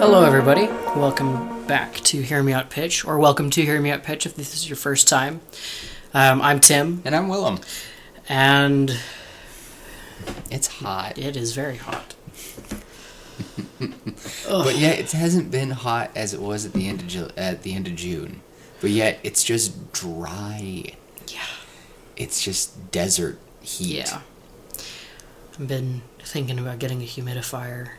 Hello, everybody. Welcome back to Hear Me Out Pitch, or welcome to Hear Me Out Pitch if this is your first time. I'm Tim. And I'm Willem. And it's hot. It is very hot. But yet it hasn't been hot as it was at the end of June. But yet it's just dry. Yeah. It's just desert heat. Yeah. I've been thinking about getting a humidifier.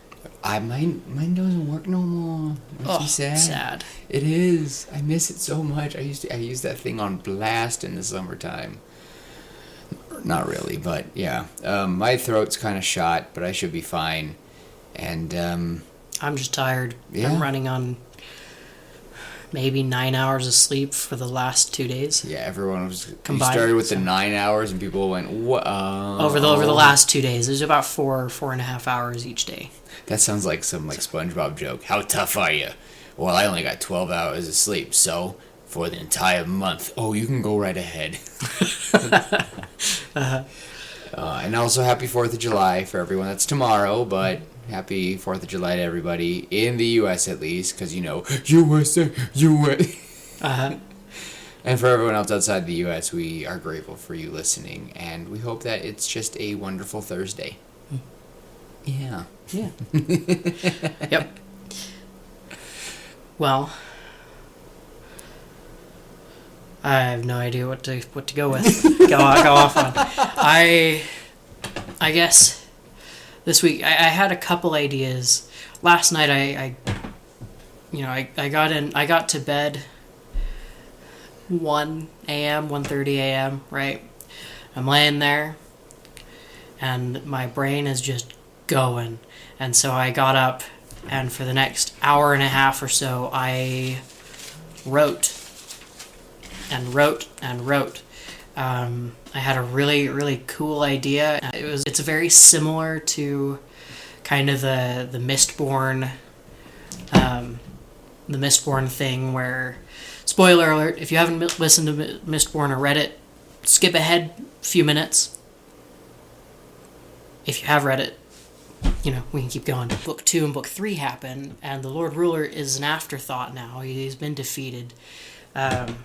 Mine doesn't work no more. Makes me sad. It is. I miss it so much. I used that thing on blast in the summertime. Not really, but yeah. My throat's kind of shot, but I should be fine. And I'm just tired. Yeah. I'm running on maybe 9 hours of sleep for the last 2 days. Yeah, everyone was combined. You started with the 9 hours, and people went, "What?" Over the last 2 days, there's about 4.5 hours each day. That sounds like some SpongeBob joke. How tough are you? Well, I only got 12 hours of sleep, so for the entire month. Oh, you can go right ahead. And also happy 4th of July for everyone. That's tomorrow, but happy 4th of July to everybody, in the U.S. at least, because, USA, U.S. And for everyone else outside the U.S., we are grateful for you listening, and we hope that it's just a wonderful Thursday. Yeah. Yeah. Yep. Well, I have no idea what to go with. go off on. I guess this week I had a couple ideas. Last night I got to bed 1 a.m., 1:30 a.m., right? I'm laying there and my brain is just going. And so I got up, and for the next hour and a half or so, I wrote and wrote and wrote. I had a really, really cool idea. It's very similar to kind of the Mistborn, thing where, spoiler alert, if you haven't listened to Mistborn or read it, skip ahead a few minutes. If you have read it, we can keep going. Book 2 and Book 3 happen, and the Lord Ruler is an afterthought now. He's been defeated. The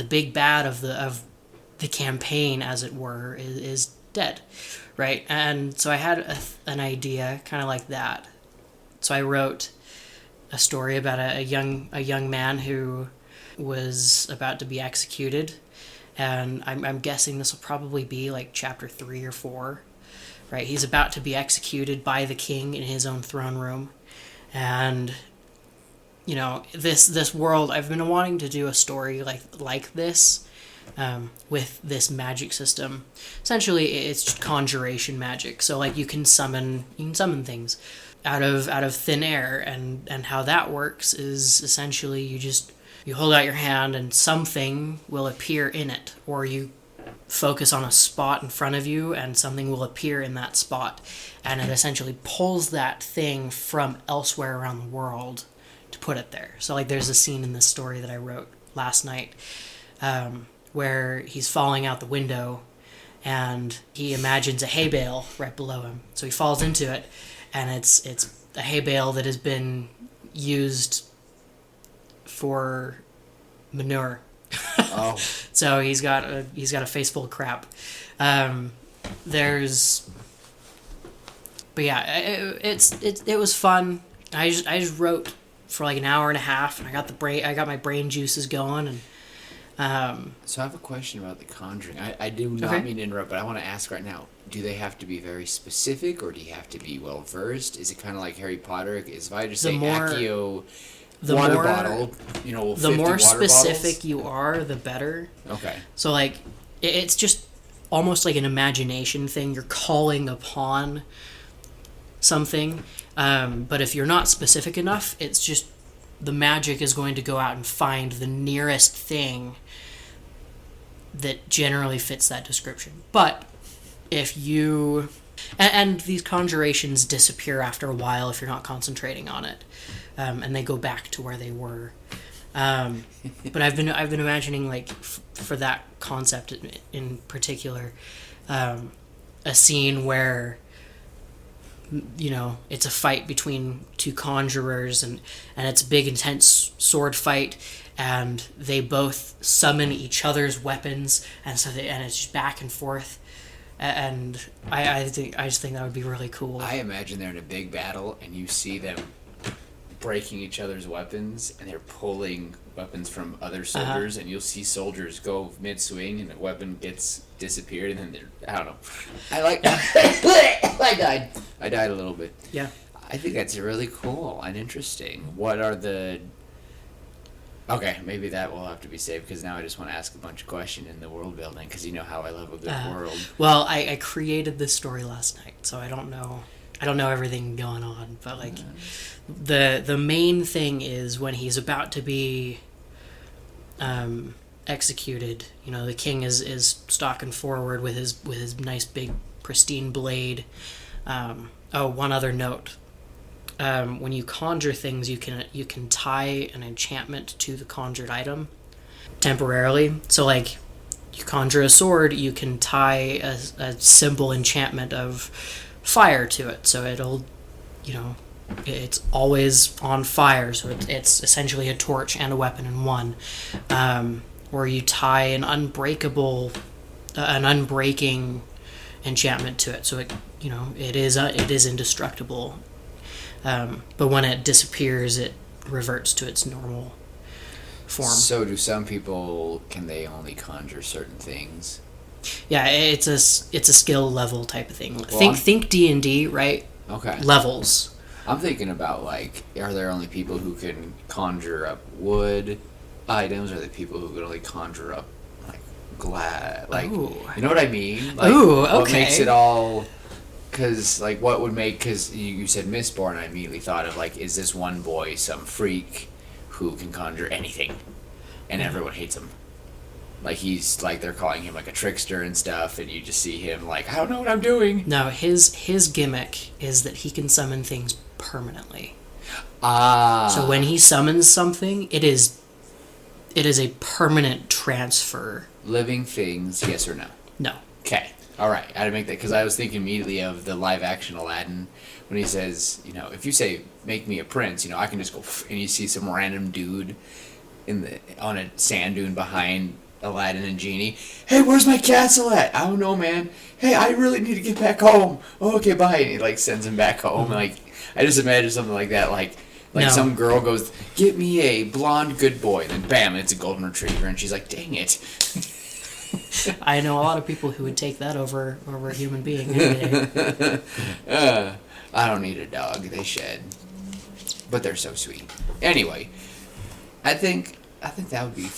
big bad of the campaign, as it were, is dead, right? And so I had an idea kind of like that. So I wrote a story about a young man who was about to be executed, and I'm guessing this will probably be like chapter 3 or 4. Right, he's about to be executed by the king in his own throne room, and this world. I've been wanting to do a story like this, with this magic system. Essentially, it's conjuration magic. So you can summon things out of thin air, and how that works is essentially you hold out your hand and something will appear in it, or you focus on a spot in front of you and something will appear in that spot, and it essentially pulls that thing from elsewhere around the world to put it there. So there's a scene in this story that I wrote last night, where he's falling out the window and he imagines a hay bale right below him. So he falls into it, and it's a hay bale that has been used for manure. Oh. So he's got a face full of crap. But yeah, it was fun. I just wrote for an hour and a half, and I got my brain juices going, and So I have a question about the Conjuring. I do not mean to interrupt, but I want to ask right now: do they have to be very specific, or do you have to be well versed? Is it kind of like Harry Potter? If I just say Accio water bottle, the more specific you are, the better. Okay. So it's just almost like an imagination thing. You're calling upon something, but if you're not specific enough, it's just the magic is going to go out and find the nearest thing that generally fits that description. But if you and these conjurations disappear after a while if you're not concentrating on it, and they go back to where they were. But I've been imagining for that concept in particular, a scene where it's a fight between two conjurers, and it's a big intense sword fight, and they both summon each other's weapons, and it's just back and forth, and I just think that would be really cool. I imagine they're in a big battle and you see them breaking each other's weapons, and they're pulling weapons from other soldiers, and you'll see soldiers go mid-swing and the weapon gets disappeared, and then I don't know. I died a little bit. Yeah. I think that's really cool and interesting. What are the... Okay, maybe that will have to be saved, because now I just want to ask a bunch of questions in the world building, because you know how I love a good world. Well, I created this story last night, so I don't know everything going on, but like the main thing is when he's about to be executed, the king is stalking forward with his nice big pristine blade. One other note. When you conjure things, you can tie an enchantment to the conjured item temporarily. So like you conjure a sword, you can tie a simple enchantment of fire to it, so it'll, it's always on fire, so it's essentially a torch and a weapon in one. Or you tie an unbreaking enchantment to it, so it is indestructible. But when it disappears, it reverts to its normal form. So do some people, can they only conjure certain things? Yeah, it's a skill level type of thing. Well, think D&D, right? Okay. Levels. I'm thinking about, like, are there only people who can conjure up wood items, or are there people who can only conjure up, like, glass? Like, Ooh. You know what I mean? Like, ooh, okay. What makes it all... Because, like, what would make... Because you said Mistborn, I immediately thought of, like, is this one boy some freak who can conjure anything? And everyone hates him. Like, he's, like, they're calling him, like, a trickster and stuff, and you just see him, like, I don't know what I'm doing. No, his gimmick is that he can summon things permanently. So when he summons something, it is a permanent transfer. Living things, yes or no? No. Okay. All right. I had to make that, because I was thinking immediately of the live-action Aladdin, when he says, if you say, make me a prince, I can just go, and you see some random dude on a sand dune behind Aladdin and Genie. Hey, where's my castle at? I don't know, man. Hey, I really need to get back home. Oh, okay, bye. And he, like, sends him back home. Mm-hmm. Like, I just imagine something like that. Like no. Some girl goes, get me a blonde good boy. And then, bam, it's a golden retriever. And she's like, dang it. I know a lot of people who would take that over a human being. I don't need a dog. They shed. But they're so sweet. Anyway, I think that would be...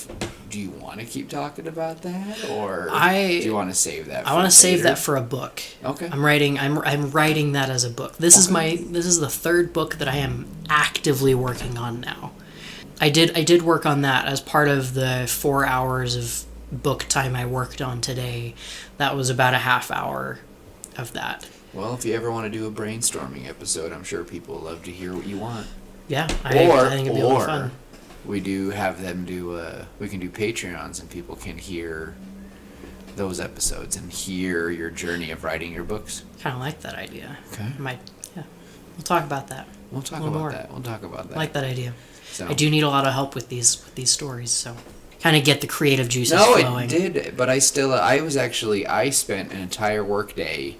Do you want to keep talking about that, or do you want to save that? I want to save that for a book. Okay. I'm writing that as a book. This is the third book that I am actively working on now. I did work on that as part of the 4 hours of book time I worked on today. That was about a half hour of that. Well, if you ever want to do a brainstorming episode, I'm sure people will love to hear what you want. Yeah, I think it'd be a lot of fun. We do have them we can do Patreons, and people can hear those episodes and hear your journey of writing your books. Kind of like that idea. Okay. We'll talk about that. We'll talk about that. I like that idea. So. I do need a lot of help with these stories, so kind of get the creative juices flowing. No, it did, but I spent an entire work day.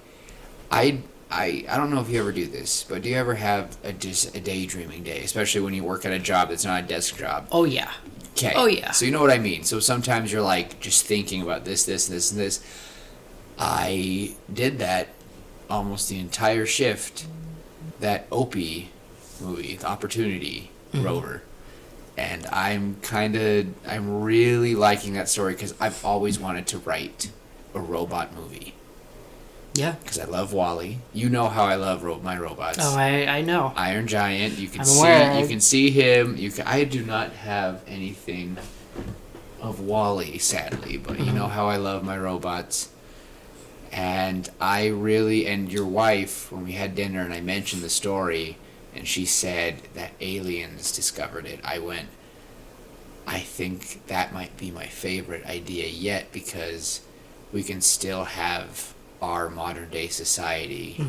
I don't know if you ever do this, but do you ever have a daydreaming day, especially when you work at a job that's not a desk job? Oh, yeah. Okay. Oh, yeah. So you know what I mean. So sometimes you're like just thinking about this, and this. I did that almost the entire shift, that Opie movie, The Opportunity, Rover. And I'm really liking that story, because I've always wanted to write a robot movie. Yeah. Because I love WALL-E. You know how I love my robots. Oh, I know. Iron Giant. You can I'm You can see him. I do not have anything of WALL-E, sadly, but you know how I love my robots. And and your wife, when we had dinner and I mentioned the story, and she said that aliens discovered it, I went, I think that might be my favorite idea yet, because we can still have our modern day society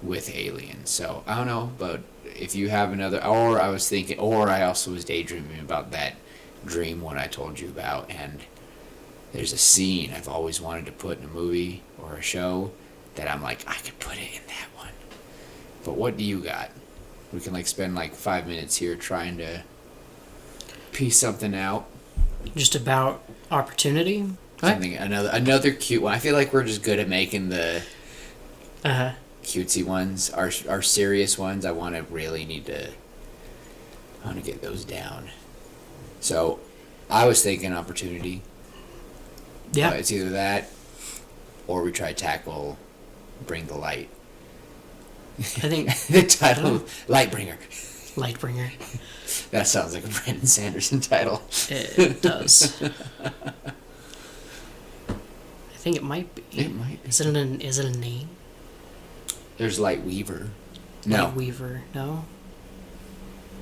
with aliens. So I don't know, but if you have another, or I was thinking, or I also was daydreaming about that dream one I told you about, and there's a scene I've always wanted to put in a movie or a show that I'm like, I could put it in that one. But what do you got? We can spend 5 minutes here trying to piece something out. Just about opportunity. Something another cute one. I feel like we're just good at making the cutesy ones. Our serious ones, I want to get those down. So, I was thinking opportunity. Yeah. It's either that, or we try to tackle Bring the Light. I think the title, Lightbringer. Lightbringer. That sounds like a Brandon Sanderson title. It does. I think it might be. It might be. Is it a name? There's Lightweaver. No. Lightweaver. No.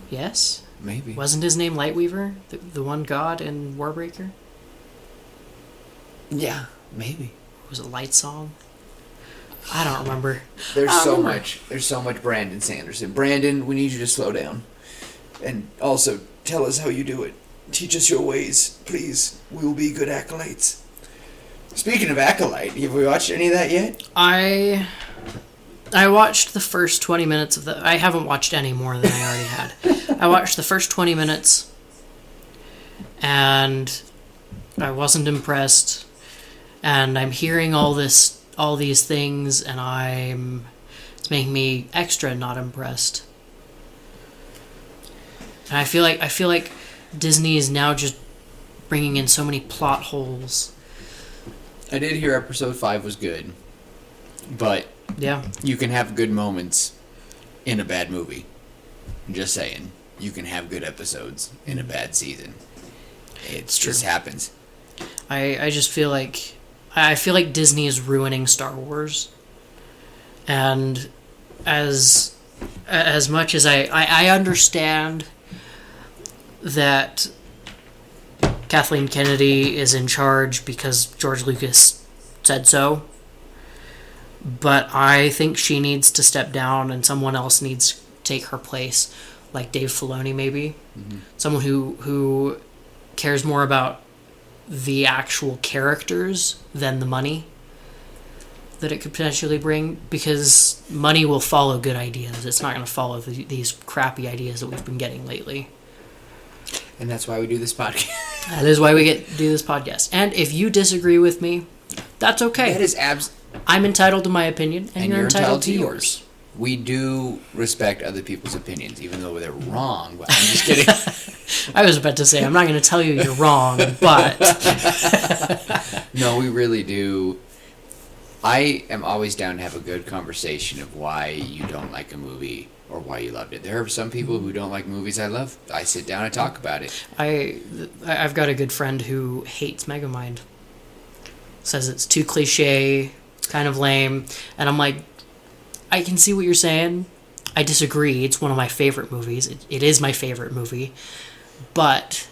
Yes. Maybe. Wasn't his name Lightweaver? The one god in Warbreaker? Yeah, maybe. Was it Lightsong? I don't remember. There's so much Brandon Sanderson. Brandon, we need you to slow down. And also, tell us how you do it. Teach us your ways, please. We will be good acolytes. Speaking of Acolyte, have we watched any of that yet? I watched the first 20 minutes of the... I haven't watched any more than I already had. I watched the first 20 minutes, and I wasn't impressed. And I'm hearing all these things, and it's making me extra not impressed. And I feel like Disney is now just bringing in so many plot holes. I did hear episode 5 was good, but yeah, you can have good moments in a bad movie. I'm just saying, you can have good episodes in a bad season. It just happens. I just feel like Disney is ruining Star Wars, and as much as I understand that Kathleen Kennedy is in charge because George Lucas said so, but I think she needs to step down and someone else needs to take her place, like Dave Filoni maybe. Mm-hmm. Someone who cares more about the actual characters than the money that it could potentially bring, because money will follow good ideas. It's not going to follow these crappy ideas that we've been getting lately. And that's why we do this podcast. That is why we do this podcast. And if you disagree with me, that's okay. That is I'm entitled to my opinion, and you're entitled to yours. We do respect other people's opinions, even though they're wrong. But I'm just kidding. I was about to say, I'm not going to tell you you're wrong, but... No, we really do. I am always down to have a good conversation of why you don't like a movie or why you loved it. There are some people who don't like movies I love. I sit down and talk about it. I've got a good friend who hates Megamind. Says it's too cliche, kind of lame. And I'm like, I can see what you're saying. I disagree. It's one of my favorite movies. It is my favorite movie. But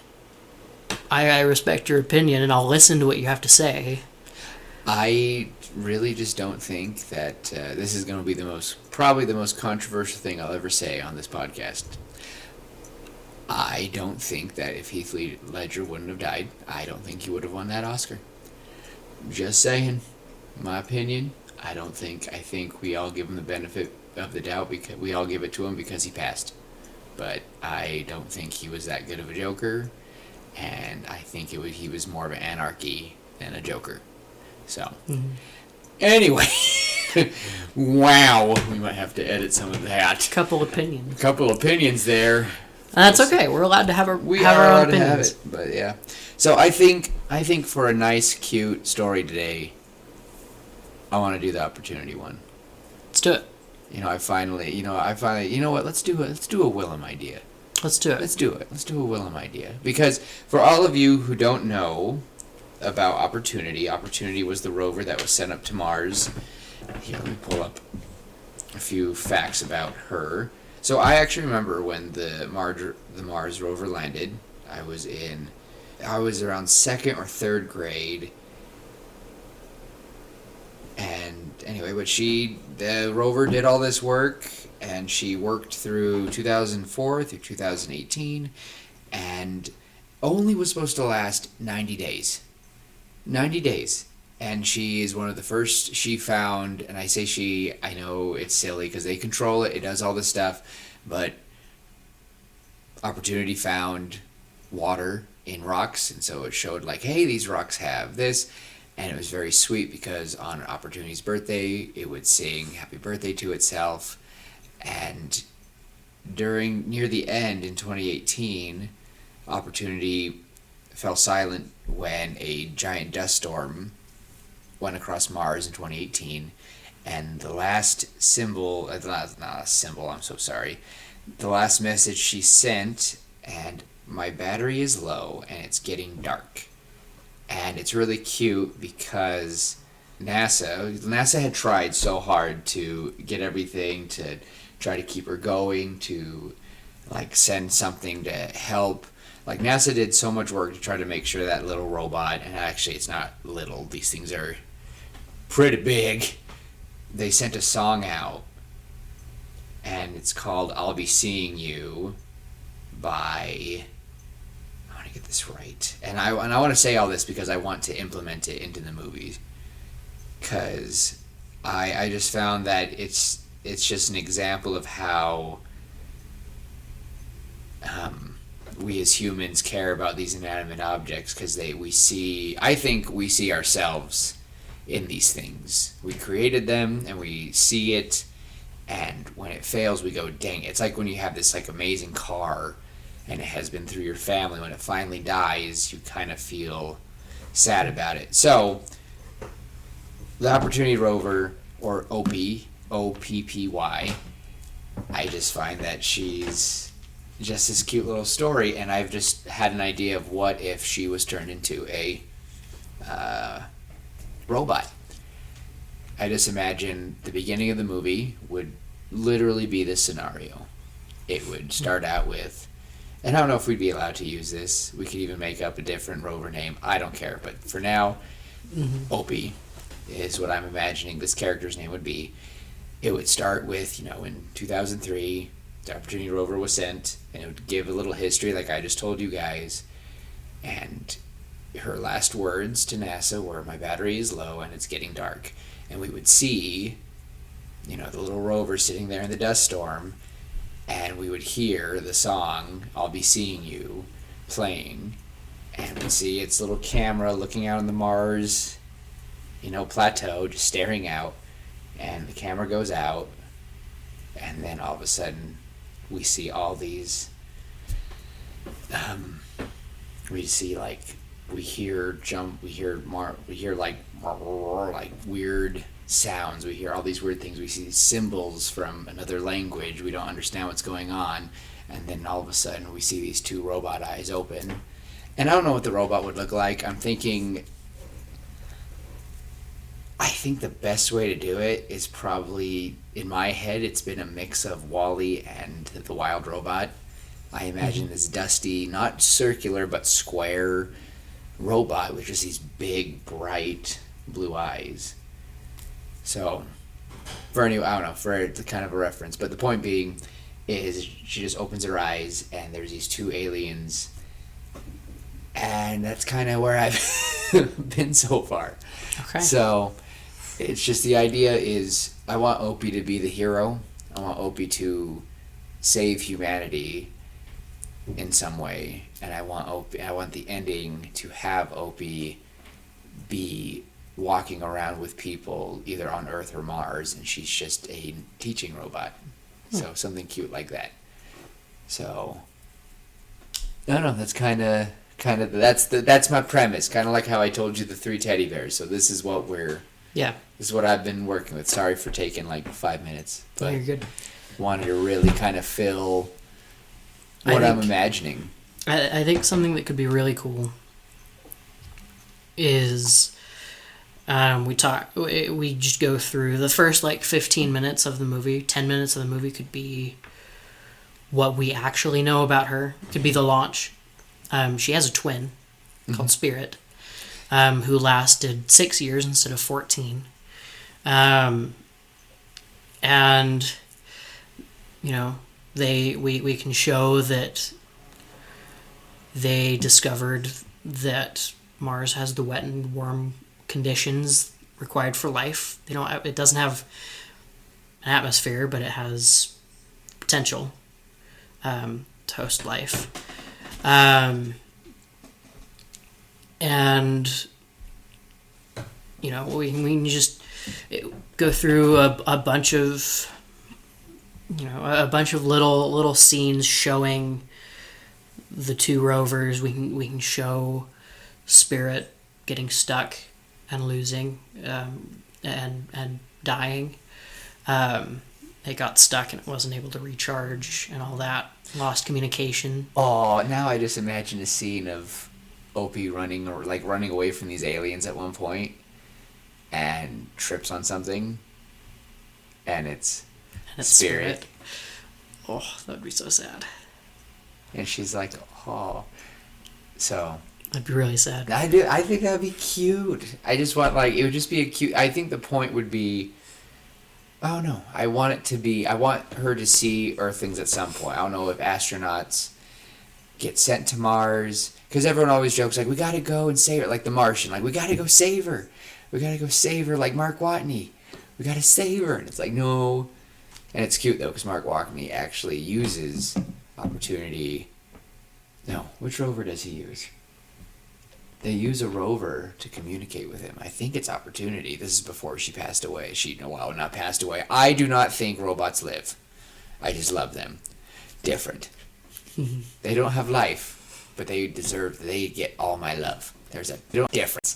I respect your opinion, and I'll listen to what you have to say. I really just don't think that this is going to be probably the most controversial thing I'll ever say on this podcast. I don't think that if Heath Ledger wouldn't have died, I don't think he would have won that Oscar. Just saying. My opinion. I think we all give him the benefit of the doubt because we all give it to him because he passed. But I don't think he was that good of a Joker, and I think he was more of an anarchy than a Joker. So, Anyway, wow, we might have to edit some of that. Couple opinions there. That's okay. We're allowed to have our own opinions. Allowed to have it, but yeah. So I think for a nice, cute story today, I want to do the opportunity one. Let's do it. You know what? Let's do a Willem idea. Let's do it. Let's do a Willem idea. Because for all of you who don't know about Opportunity was the rover that was sent up to Mars. Here, let me pull up a few facts about her. So I actually remember when the Mars rover landed. I was around 2nd or 3rd grade. And anyway, but the rover did all this work, and she worked through 2004 through 2018, and only was supposed to last 90 days. 90 days. And she is one of the first she found, and I say she, I know it's silly because they control it, it does all this stuff, but Opportunity found water in rocks, and so it showed like, hey, these rocks have this, and it was very sweet because on Opportunity's birthday, it would sing happy birthday to itself, and near the end in 2018, Opportunity fell silent when a giant dust storm went across Mars in 2018, and the last symbol, not a symbol, I'm so sorry, the last message she sent, and my battery is low and it's getting dark. And it's really cute because NASA had tried so hard to get everything to try to keep her going, to like send something to help. Like NASA did so much work to try to make sure that little robot, and actually it's not little, these things are pretty big. They sent a song out, and it's called I'll Be Seeing You by, I want to get this right, and I want to say all this because I want to implement it into the movie, because I just found that it's just an example of how we as humans care about these inanimate objects, because I think we see ourselves in these things. We created them and we see it, and when it fails we go, dang it. It's like when you have this like amazing car and it has been through your family, when it finally dies you kind of feel sad about it. So the Opportunity rover, or OPPY, I just find that she's just this cute little story, and I've just had an idea of what if she was turned into a robot. I just imagine the beginning of the movie would literally be this scenario. It would start out with, and I don't know if we'd be allowed to use this, we could even make up a different rover name, I don't care, but for now, Opie is what I'm imagining this character's name would be. It would start with, in 2003, the Opportunity rover was sent, and it would give a little history like I just told you guys, and her last words to NASA were, my battery is low and it's getting dark. And we would see, the little rover sitting there in the dust storm, and we would hear the song, I'll Be Seeing You, playing, and we'd see its little camera looking out on the Mars, plateau, just staring out, and the camera goes out, and then all of a sudden we see all these, we hear like weird sounds, we hear all these weird things, we see these symbols from another language, we don't understand what's going on, and then all of a sudden we see these two robot eyes open, and I don't know what the robot would look like. I think the best way to do it is probably, in my head, it's been a mix of WALL-E and The Wild Robot. I imagine this dusty, not circular, but square robot with just these big, bright blue eyes. So, for kind of a reference, but the point being is she just opens her eyes and there's these two aliens, and that's kind of where I've been so far. Okay. So, it's just the idea is I want Opie to be the hero. I want Opie to save humanity in some way, and I want the ending to have Opie be walking around with people either on Earth or Mars, and she's just a teaching robot. So something cute like that. So I don't know, that's kind of that's my premise, kind of like how I told you the 3 teddy bears. So this is what this is what I've been working with. Sorry for taking like 5 minutes, but you're good. Wanted to really kind of fill what I'm imagining. I think something that could be really cool is we just go through the first 15 minutes of the movie. 10 minutes of the movie could be what we actually know about her. It could be the launch. She has a twin called Spirit, who lasted 6 years instead of 14. And you know, we can show that they discovered that Mars has the wet and warm conditions required for life. It doesn't have an atmosphere, but it has potential to host life. And you know, we can just go through a bunch of little scenes showing the two rovers. We can show Spirit getting stuck and losing and dying. It got stuck and it wasn't able to recharge and all that. Lost communication. Oh, now I just imagine a scene of Opie running away from these aliens at one point and trips on something, and it's Spirit. Oh, that would be so sad. And she's like, oh. So that'd be really sad. I think that'd be cute. I just want, it would just be a cute. I think the point would be, oh no, I want her to see Earthlings at some point. I don't know if astronauts get sent to Mars, because everyone always jokes we gotta go and save her, like The Martian, we gotta go save her. We gotta go save her, like Mark Watney. We gotta save her, and it's no. And it's cute though, because Mark Watney actually uses Opportunity. No, which rover does he use? They use a rover to communicate with him. I think it's Opportunity. This is before she passed away. Not passed away. I do not think robots live. I just love them. Different. They don't have life, but they get all my love. There's a difference.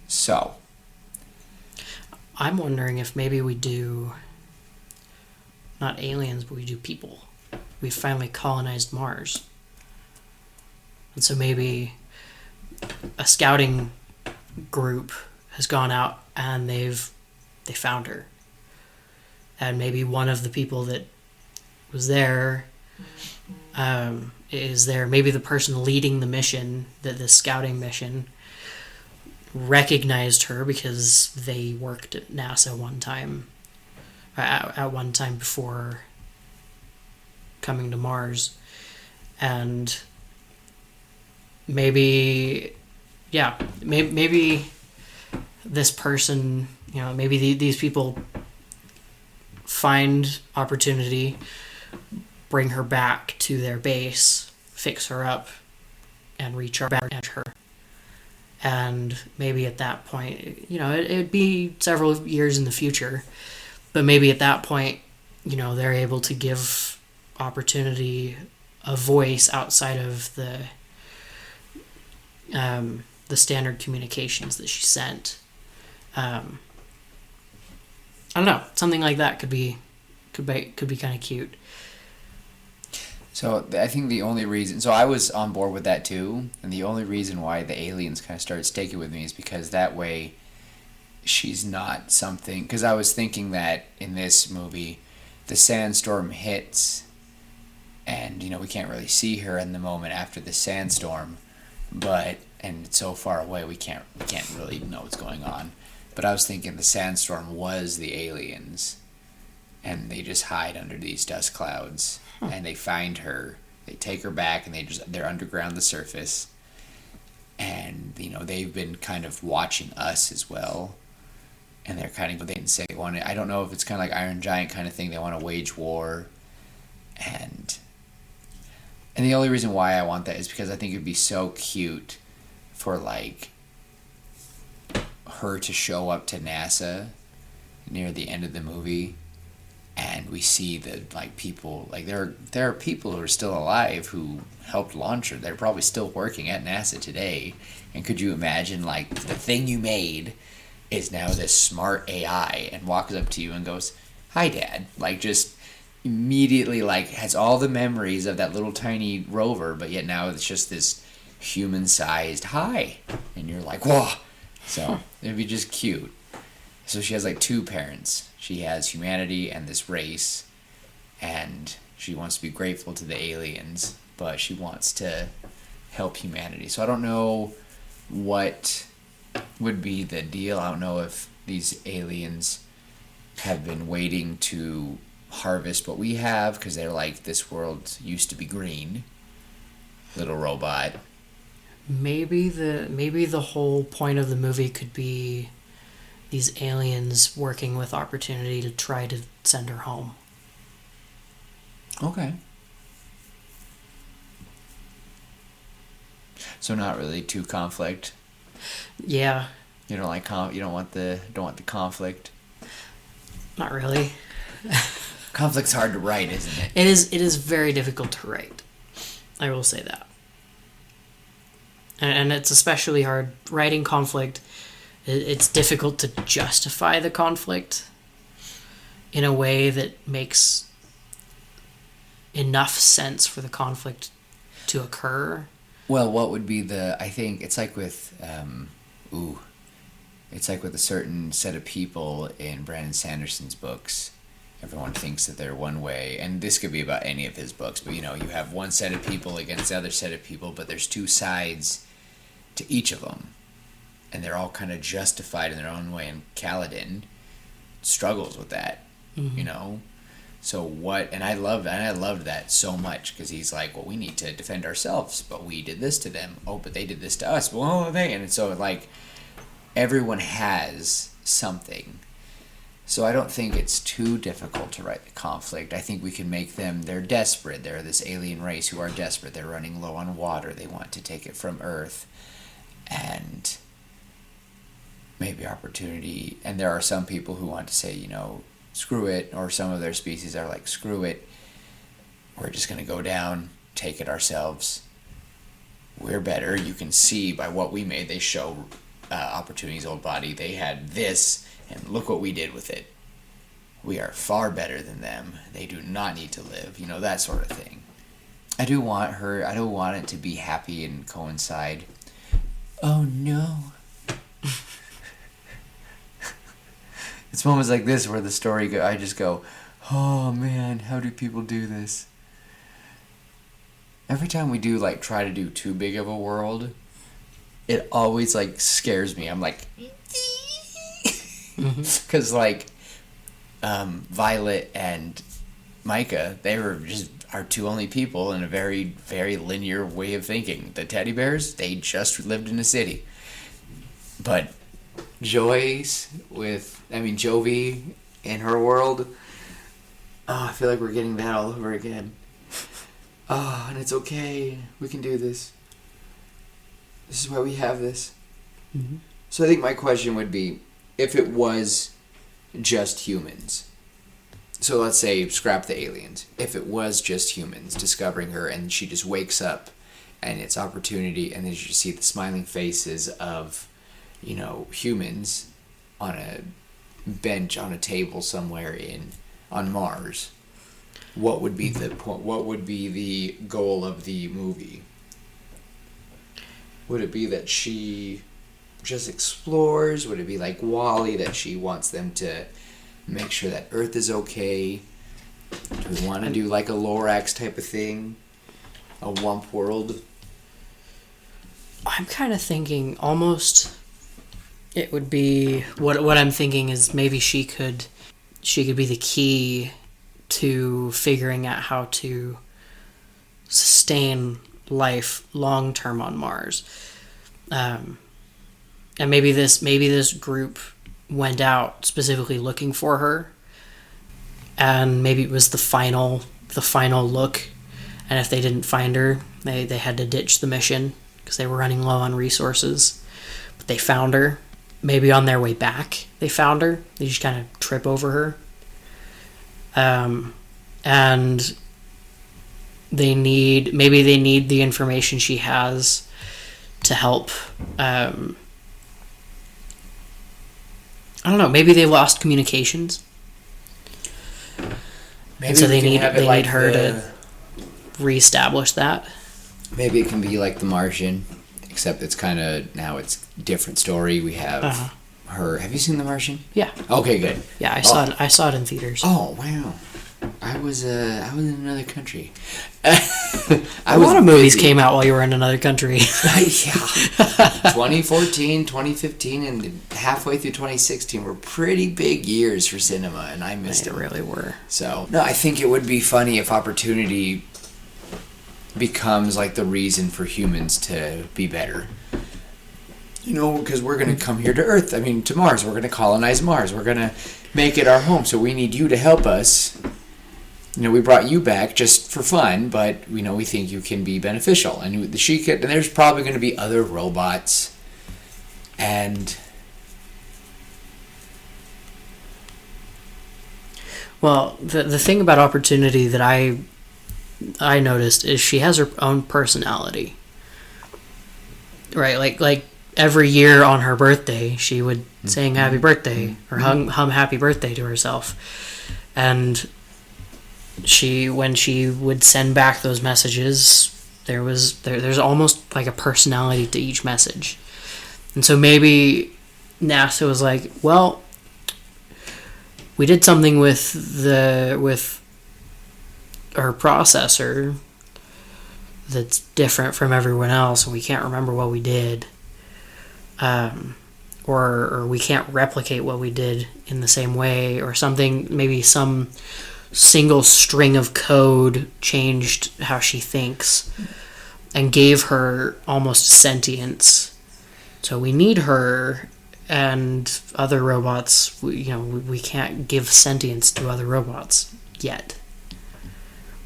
So, I'm wondering if maybe we do not aliens, but we do people. We finally colonized Mars. And so maybe a scouting group has gone out and they found her. And maybe one of the people that was there is there. Maybe the person leading the mission, the scouting mission, recognized her because they worked at NASA one time, at one time before coming to Mars. And maybe this person, maybe these people find Opportunity, bring her back to their base, fix her up, and recharge her. And maybe at that point, it'd be several years in the future, but maybe at that point, they're able to give Opportunity a voice outside of the standard communications that she sent. I don't know. Something like that could be kind of cute. So I think the only reason... So I was on board with that too, and the only reason why the aliens kind of started staking with me is because that way she's not something... Because I was thinking that in this movie, the sandstorm hits, and, we can't really see her in the moment after the sandstorm, and it's so far away we can't really know what's going on. But I was thinking the sandstorm was the aliens, and they just hide under these dust clouds. And they find her, they take her back, and they're underground the surface, and they've been kind of watching us as well, and they're kind of, they didn't say I don't know if it's kind of like Iron Giant kind of thing. They want to wage war, and the only reason why I want that is because I think it'd be so cute for her to show up to NASA near the end of the movie. And we see that people there are people who are still alive who helped launch her. They're probably still working at NASA today. And could you imagine the thing you made is now this smart AI and walks up to you and goes, "Hi, Dad." Just immediately has all the memories of that little tiny rover, but yet now it's just this human-sized hi, and you're like, whoa. So it'd be just cute. So she has two parents. She has humanity and this race, and she wants to be grateful to the aliens, but she wants to help humanity. So I don't know what would be the deal. I don't know if these aliens have been waiting to harvest what we have because they're like, this world used to be green. Little robot. Maybe the whole point of the movie could be these aliens working with Opportunity to try to send her home. Okay. So not really too conflict. Yeah. You don't like you don't want the conflict. Not really. Conflict's hard to write, isn't it? It is very difficult to write. I will say that. And it's especially hard writing conflict. It's difficult to justify the conflict in a way that makes enough sense for the conflict to occur. Well, what would be I think it's like with, it's like with a certain set of people in Brandon Sanderson's books. Everyone thinks that they're one way, and this could be about any of his books, but you have one set of people against the other set of people, but there's two sides to each of them, and they're all kind of justified in their own way, and Kaladin struggles with that, So and I loved that so much, because he's like, well, we need to defend ourselves, but we did this to them. Oh, but they did this to us. Well, and so like everyone has something. So I don't think it's too difficult to write the conflict. I think we can make them, they're desperate. They're this alien race who are desperate. They're running low on water. They want to take it from Earth. And maybe Opportunity. And there are some people who want to say, screw it. Or some of their species are like, screw it. We're just going to go down, take it ourselves. We're better. You can see by what we made. They show Opportunity's old body. They had this. And look what we did with it. We are far better than them. They do not need to live. That sort of thing. I do want it to be happy and coincide. Oh no. It's moments like this where the story I just go, oh man, how do people do this? Every time we do try to do too big of a world, it always scares me. I'm like, because Violet and Micah, they were just our two only people in a very, very linear way of thinking. The teddy bears, they just lived in a city. But Jovi in her world, I feel like we're getting that all over again. And it's okay. We can do this. This is why we have this. Mm-hmm. So I think my question would be, if it was just humans, so let's say scrap the aliens, if it was just humans discovering her and she just wakes up and it's Opportunity, and then you see the smiling faces of humans on a bench on a table somewhere on Mars, what would be the point? What would be the goal of the movie? Would it be that she just explores? Would it be like WALL-E, that she wants them to make sure that Earth is okay? Do we want to do like a Lorax type of thing? A Wump world? I'm kind of thinking almost it would be what I'm thinking is maybe she could be the key to figuring out how to sustain life long term on Mars. And maybe this group went out specifically looking for her, and maybe it was the final look, and if they didn't find her, they had to ditch the mission because they were running low on resources. But they found her. Maybe on their way back they found her. They just kind of trip over her. And they need the information she has to help. I don't know. Maybe they lost communications, and so they need her to reestablish that. Maybe it can be like The Martian, except it's kind of now it's a different story. We have her. Have you seen The Martian? Yeah. Okay, good. Yeah, I saw it in theaters. Oh wow! I was in another country. A lot of movies came out while you were in another country. Yeah. 2014, 2015, and halfway through 2016 were pretty big years for cinema, and I missed them. They really were. So, no, I think it would be funny if opportunity becomes like the reason for humans to be better. You know, because we're going to come here to Earth. I mean, to Mars. We're going to colonize Mars. We're going to make it our home. So we need you to help us. You know, we brought you back just for fun, but we think you can be beneficial. And there's probably going to be other robots. And well, the thing about opportunity that I noticed is she has her own personality. Right? Like every year on her birthday, she would sing happy birthday or hum happy birthday to herself. And when she would send back those messages, there's almost like a personality to each message. And so maybe NASA was like, well, we did something with our processor that's different from everyone else, and we can't remember what we did, or we can't replicate what we did in the same way, or something. Maybe some single string of code changed how she thinks and gave her almost sentience. So we need her, and other robots, we can't give sentience to other robots yet.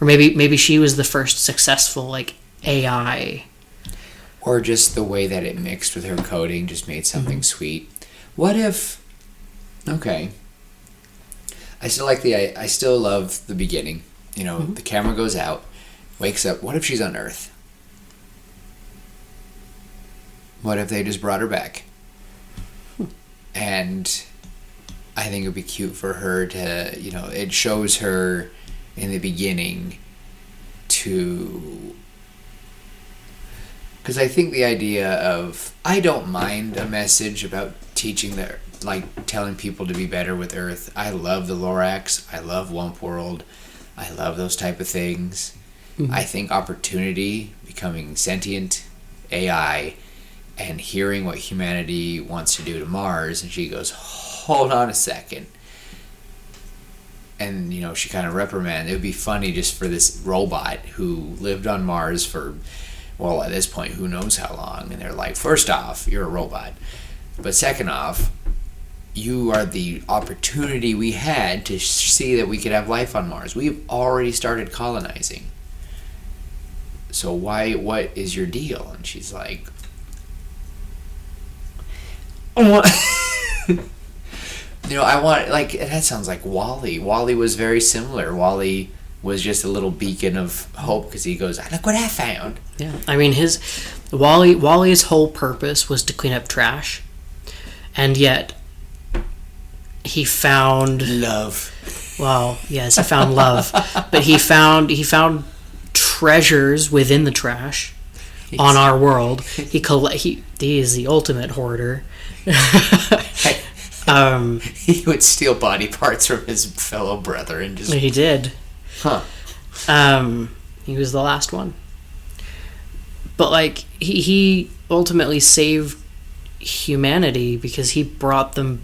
Or maybe she was the first successful AI. Or just the way that it mixed with her coding just made something sweet. What if? Okay. I still love the beginning. The camera goes out, wakes up. What if she's on Earth? What if they just brought her back? And I think it would be cute for her to, it shows her in the beginning to... Because I think the idea of... I don't mind a message about teaching telling people to be better with Earth. I love the Lorax. I love Wump World. I love those type of things. Mm-hmm. I think opportunity, becoming sentient AI, and hearing what humanity wants to do to Mars, and she goes, hold on a second. And, she kind of reprimanded. It would be funny just for this robot who lived on Mars for, well, at this point, who knows how long. And they're like, first off, you're a robot. But second off, you are the opportunity we had to see that we could have life on Mars. We've already started colonizing. So what is your deal? And she's like, I want, that sounds like WALL-E. WALL-E was very similar. WALL-E was just a little beacon of hope because he goes, look what I found. Yeah, I mean, WALL-E's whole purpose was to clean up trash, and yet he found love. Well, yes, he found love, but he found treasures within the trash on our world. He is the ultimate hoarder. He would steal body parts from his fellow brother and just... He did. Huh. He was the last one. But he ultimately saved humanity because he brought them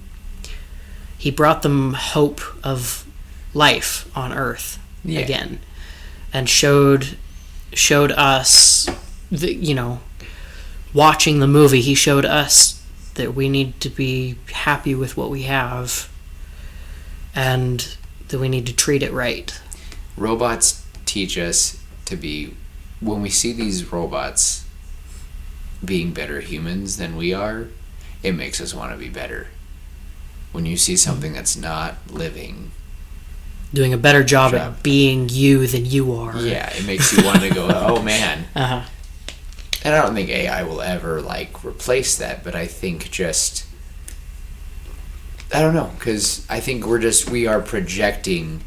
hope of life on Earth again, and showed us watching the movie, he showed us that we need to be happy with what we have and that we need to treat it right. Robots teach us to be... When we see these robots being better humans than we are, it makes us want to be better. When you see something that's not living... Doing a better job at being you than you are. Yeah, it makes you want to go, oh man. Uh-huh. And I don't think AI will ever, replace that, but I think just... I don't know, because I think we are projecting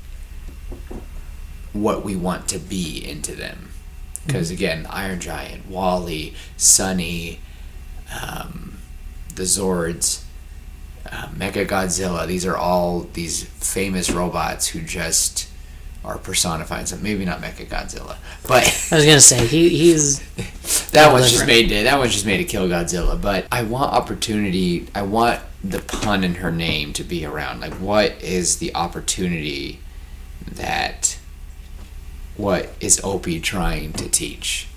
what we want to be into them. Because, again, Iron Giant, WALL-E, Sunny, the Zords, Mechagodzilla, these are all these famous robots who just or personifying something. Maybe not Mechagodzilla, but I was gonna say he's that one's just made to kill Godzilla. But I want opportunity. I want the pun in her name to be around. Like, what is the opportunity that? What is Opie trying to teach?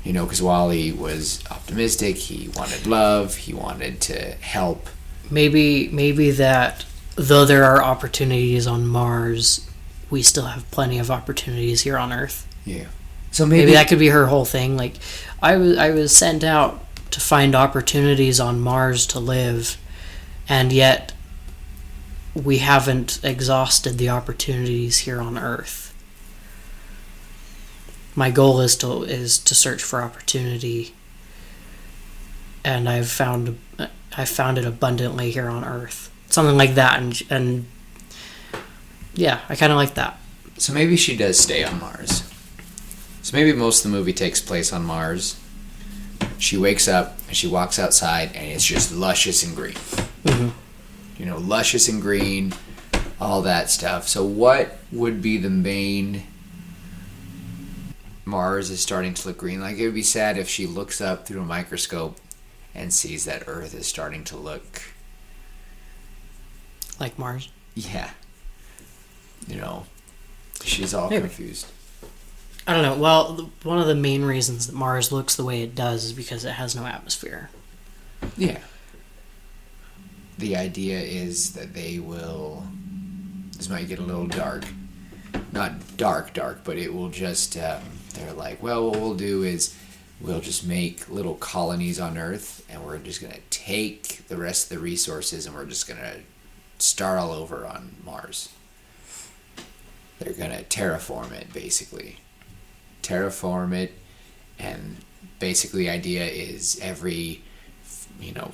You know, because Wally was optimistic. He wanted love. He wanted to help. Maybe that though there are opportunities on Mars, we still have plenty of opportunities here on Earth. Yeah. So maybe that could be her whole thing. Like, I was sent out to find opportunities on Mars to live, and yet we haven't exhausted the opportunities here on Earth. My goal is to search for opportunity, and I've found it abundantly here on Earth. Something like that, and yeah, I kind of like that. So maybe she does stay on Mars. So maybe most of the movie takes place on Mars. She wakes up and she walks outside, and it's just luscious and green. Mm-hmm. You know, luscious and green, all that stuff. So what would be the main... Mars is starting to look green. Like, it would be sad if she looks up through a microscope and sees that Earth is starting to look... like Mars? Yeah. You know, she's all confused. I don't know. Well, one of the main reasons that Mars looks the way it does is because it has no atmosphere. Yeah. The idea is that they will... This might get a little dark. Not dark, but it will just... they're like, well, what we'll do is we'll just make little colonies on Earth, and we're just going to take the rest of the resources, and we're just going to start all over on Mars. They're going to terraform it, basically. Terraform it, and basically the idea is every,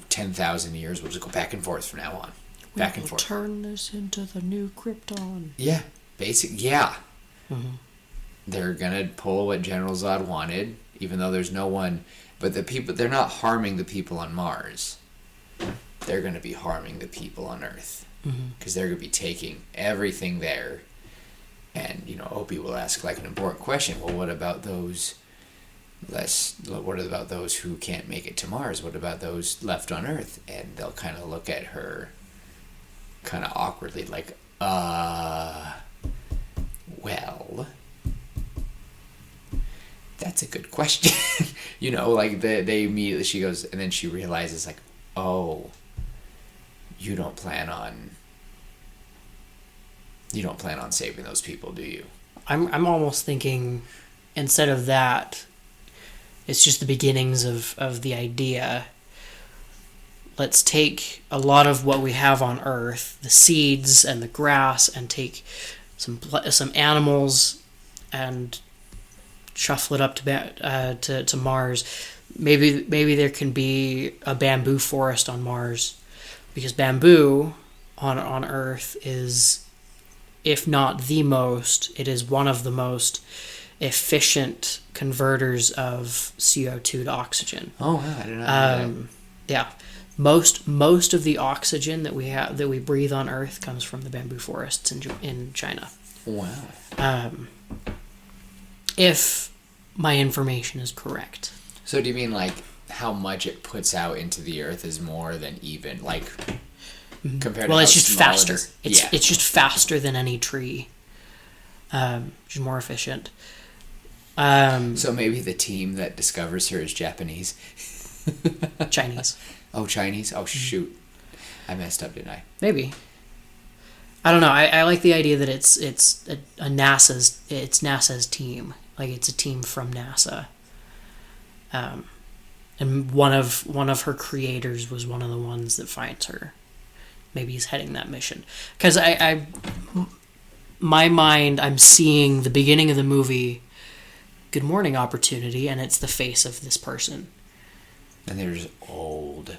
10,000 years, we'll just go back and forth from now on. Back and forth. Turn this into the new Krypton. Yeah. Yeah. Mm-hmm. They're gonna pull what General Zod wanted, even though there's no one. But they're not harming the people on Mars. They're gonna be harming the people on Earth, because they're gonna be taking everything there. And Opie will ask like an important question. Well, what about those? What about those who can't make it to Mars? What about those left on Earth? And they'll kind of look at her, kind of awkwardly, like, well. That's a good question. Like they immediately, she goes, and then she realizes, like, oh, you don't plan on saving those people, do you? I'm almost thinking, instead of that, it's just the beginnings of the idea. Let's take a lot of what we have on Earth, the seeds and the grass, and take some animals and shuffle it up to Mars. Maybe there can be a bamboo forest on Mars, because bamboo on Earth is, if not the most, it is one of the most efficient converters of CO2 to oxygen. Oh, wow, I did not know that. Yeah, most of the oxygen that we breathe on Earth comes from the bamboo forests in China. Wow. If my information is correct. So do you mean like how much it puts out into the Earth is more than even like compared to it's just faster. It's just faster than any tree. Which is more efficient. So maybe the team that discovers her is Japanese. Chinese. Oh, Chinese? Oh, shoot. I messed up, didn't I? Maybe. I don't know. I like the idea that it's NASA's team. Like, it's a team from NASA. And one of her creators was one of the ones that finds her. Maybe he's heading that mission. Because my mind, I'm seeing the beginning of the movie, Good Morning Opportunity, and it's the face of this person. And they're just old.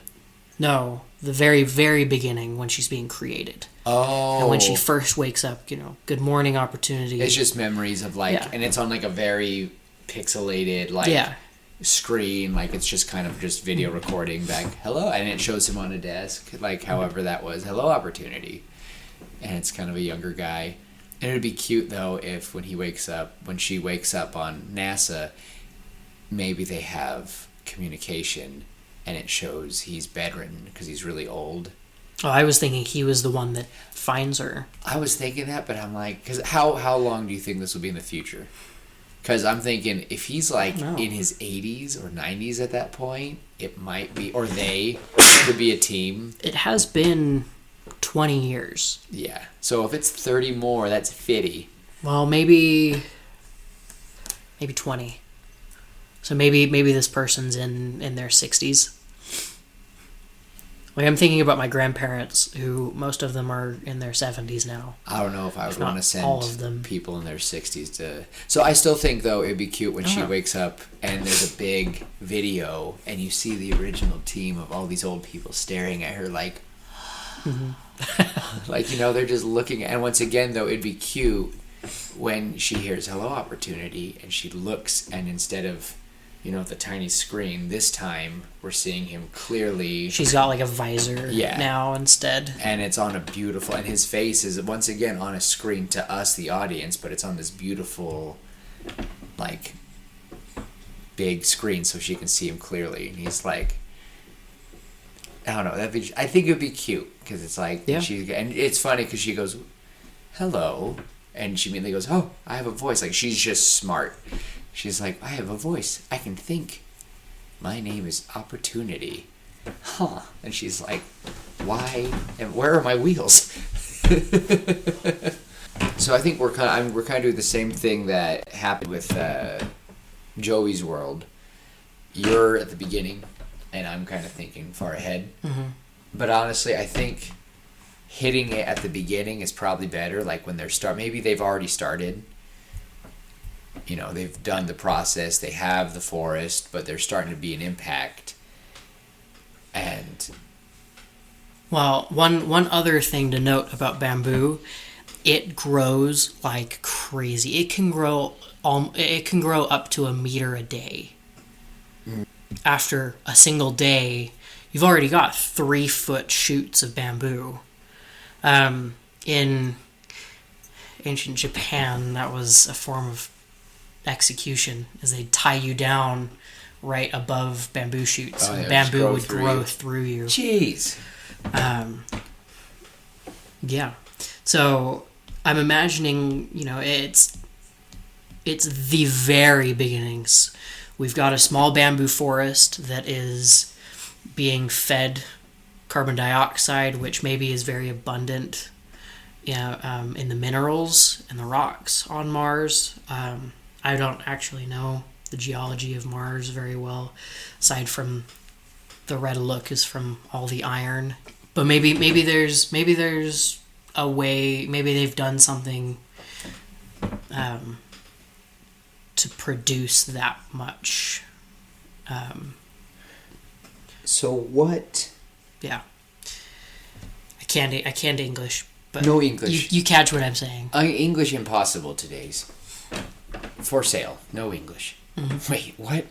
No, the very, very beginning when she's being created. Oh. And when she first wakes up, Good Morning Opportunity. It's just memories of and it's on like a very pixelated screen, like it's just kind of just video recording back, hello, and it shows him on a desk, like however that was, hello Opportunity. And it's kind of a younger guy. And it'd be cute though if when she wakes up on NASA, maybe they have communication and it shows he's bedridden because he's really old. Oh, I was thinking he was the one that finds her. I was thinking that, but I'm like, because how long do you think this will be in the future? Because I'm thinking if he's like in his 80s or 90s at that point, it might be, or they could be a team. It has been 20 years. Yeah. So if it's 30 more, that's 50. Well, maybe 20. So maybe this person's in their 60s. Like I'm thinking about my grandparents, who most of them are in their 70s now. I don't know if I would want to send all of them. people in their 60s to... So I still think, though, it'd be cute when she wakes up and there's a big video and you see the original team of all these old people staring at her like... like, you know, they're just looking... And once again, though, it'd be cute when she hears Hello Opportunity and she looks and instead of... You know, the tiny screen. This time, we're seeing him clearly. She's got like a visor now instead. And it's on a beautiful... And his face is, once again, on a screen to us, the audience, but it's on this beautiful, like, big screen so she can see him clearly. And he's like... I don't know. I think it would be cute, because it's like... Yeah. And it's funny, because she goes, hello. And she immediately goes, oh, I have a voice. Like, she's just smart. She's like, I have a voice. I can think. My name is Opportunity. Huh. And she's like, why? And where are my wheels? So I think we're kind of doing the same thing that happened with Joey's world. You're at the beginning, and I'm kind of thinking far ahead. Mm-hmm. But honestly, I think hitting it at the beginning is probably better. Like when maybe they've already started. You know, they've done the process, they have the forest, but there's starting to be an impact. And... Well, one other thing to note about bamboo, it grows like crazy. It can grow up to 1 meter a day. After a single day, you've already got 3-foot shoots of bamboo. In ancient Japan, that was a form of execution, as they'd tie you down right above bamboo shoots, and bamboo would grow through you. Jeez. Yeah. So I'm imagining, you know, it's the very beginnings. We've got a small bamboo forest that is being fed carbon dioxide, which maybe is very abundant, in the minerals and the rocks on Mars. I don't actually know the geology of Mars very well, aside from the red look is from all the iron. But maybe there's a way. Maybe they've done something to produce that much. So what? Yeah, I can't English, but no English. You catch what I'm saying? English impossible today's. For sale. No English. Mm-hmm. Wait, what?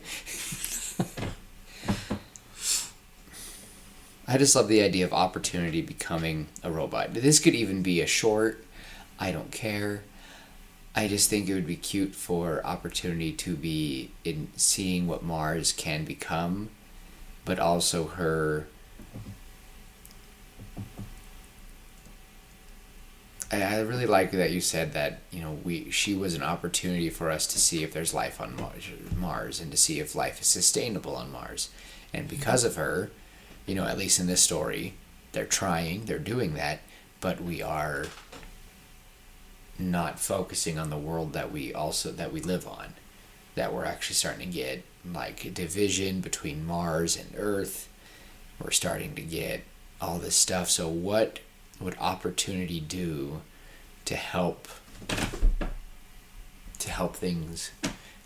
I just love the idea of Opportunity becoming a robot. This could even be a short. I don't care. I just think it would be cute for Opportunity to be in seeing what Mars can become, but also her... I really like that you said that, you know, she was an opportunity for us to see if there's life on Mars and to see if life is sustainable on Mars. And because of her, you know, at least in this story, they're doing that, but we are not focusing on the world that we live on, that we're actually starting to get like division between Mars and Earth. We're starting to get all this stuff. So what would Opportunity do to help things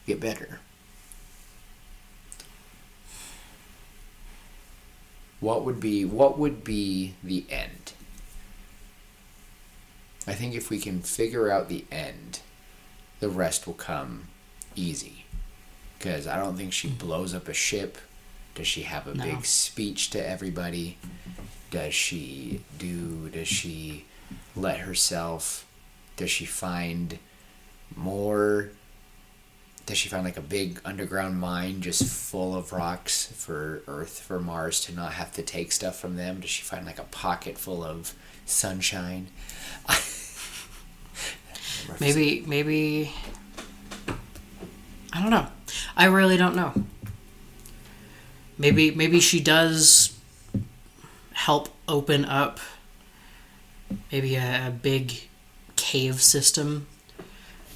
get better? What would be the end? I think if we can figure out the end, the rest will come easy. Because I don't think she blows up a ship. Does she have a big speech to everybody? Does she let herself Does she find more? Does she find like a big underground mine just full of rocks for Earth, for Mars to not have to take stuff from them? Does she find like a pocket full of sunshine? Maybe. I don't know. I really don't know. Maybe she does help open up maybe a big cave system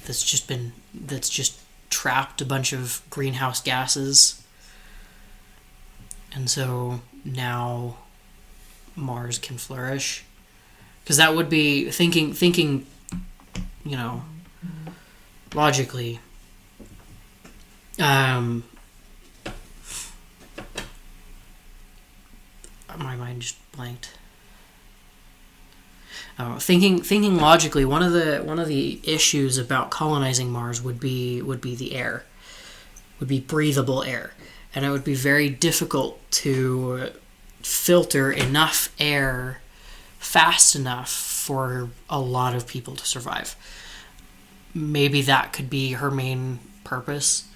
that's just trapped a bunch of greenhouse gases, and so now Mars can flourish, because that would be thinking logically. My mind just blanked. Thinking logically, one of the issues about colonizing Mars would be the air, would be breathable air, and it would be very difficult to filter enough air fast enough for a lot of people to survive. Maybe that could be her main purpose.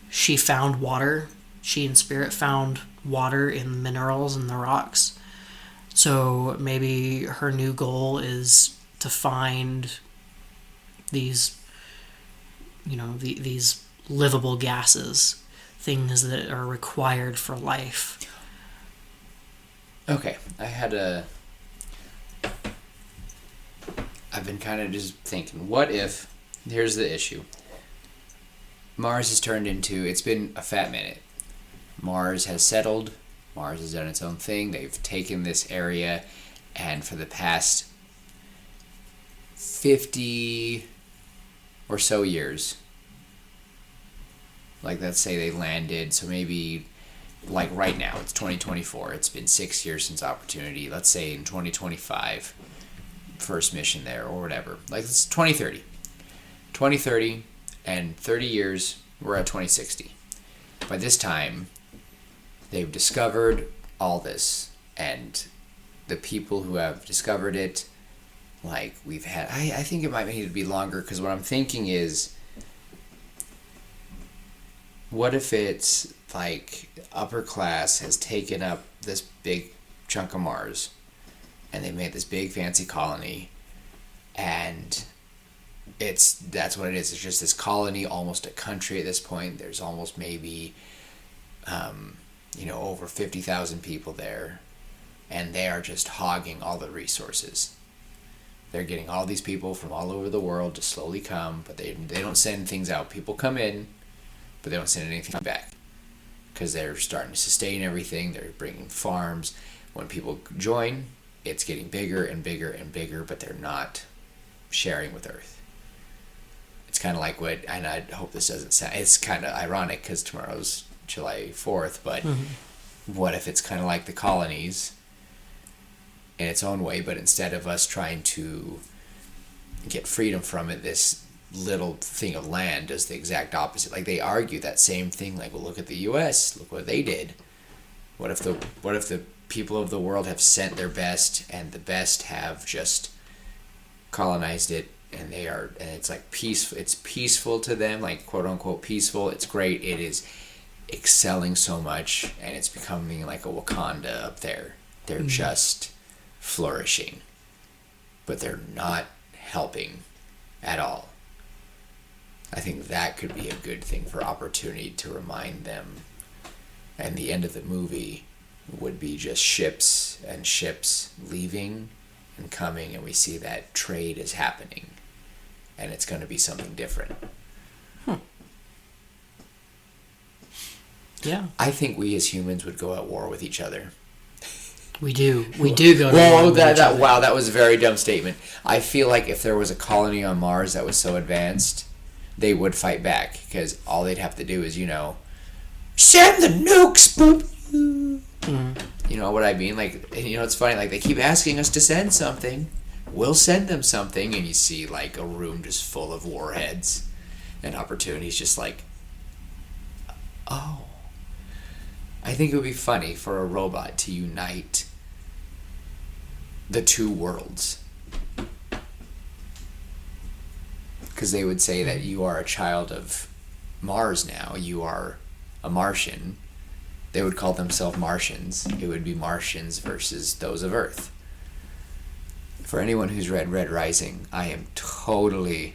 She found water. She and Spirit found water in the minerals and the rocks. So maybe her new goal is to find these, these livable gases, things that are required for life. Okay, I've been kind of just thinking, what if, here's the issue. Mars has turned into, it's been a fat minute. Mars has settled. Mars has done its own thing. They've taken this area, and for the past 50 or so years, like let's say they landed, so maybe like right now, it's 2024. It's been 6 years since Opportunity. Let's say in 2025, first mission there or whatever. Like it's 2030. 2030 and 30 years, we're at 2060. By this time, they've discovered all this, and the people who have discovered it, like we've had, I think it might need to be longer, because what I'm thinking is, what if it's like upper class has taken up this big chunk of Mars, and they made this big fancy colony, and that's what it is. It's just this colony, almost a country at this point. There's almost maybe over 50,000 people there, and they are just hogging all the resources. They're getting all these people from all over the world to slowly come, but they don't send things out. People come in, but they don't send anything back, because they're starting to sustain everything. They're bringing farms. When people join, it's getting bigger and bigger and bigger, but they're not sharing with Earth. It's kind of like and I hope this doesn't sound, it's kind of ironic because tomorrow's July 4th, but what if it's kind of like the colonies in its own way, but instead of us trying to get freedom from it, this little thing of land does the exact opposite. Like they argue that same thing, like, well, look at the US, look what they did. What if the people of the world have sent their best, and the best have just colonized it, and it's like peaceful, it's peaceful to them, like quote unquote peaceful, it's great, it is excelling so much, and it's becoming like a Wakanda up there. They're just flourishing, but they're not helping at all. I think that could be a good thing for Opportunity to remind them. And the end of the movie would be just ships and ships leaving and coming, and we see that trade is happening, and it's going to be something different. Yeah. I think we as humans would go at war with each other. We do go to war with each other. Wow, that was a very dumb statement. I feel like if there was a colony on Mars that was so advanced, they would fight back, because all they'd have to do is, send the nukes, boop. You know what I mean? Like, it's funny, like, they keep asking us to send something. We'll send them something, and you see, like, a room just full of warheads, and Opportunity's just like, oh. I think it would be funny for a robot to unite the two worlds. because they would say that you are a child of Mars now. You are a Martian. They would call themselves Martians. It would be Martians versus those of Earth. For anyone who's read Red Rising, I am totally,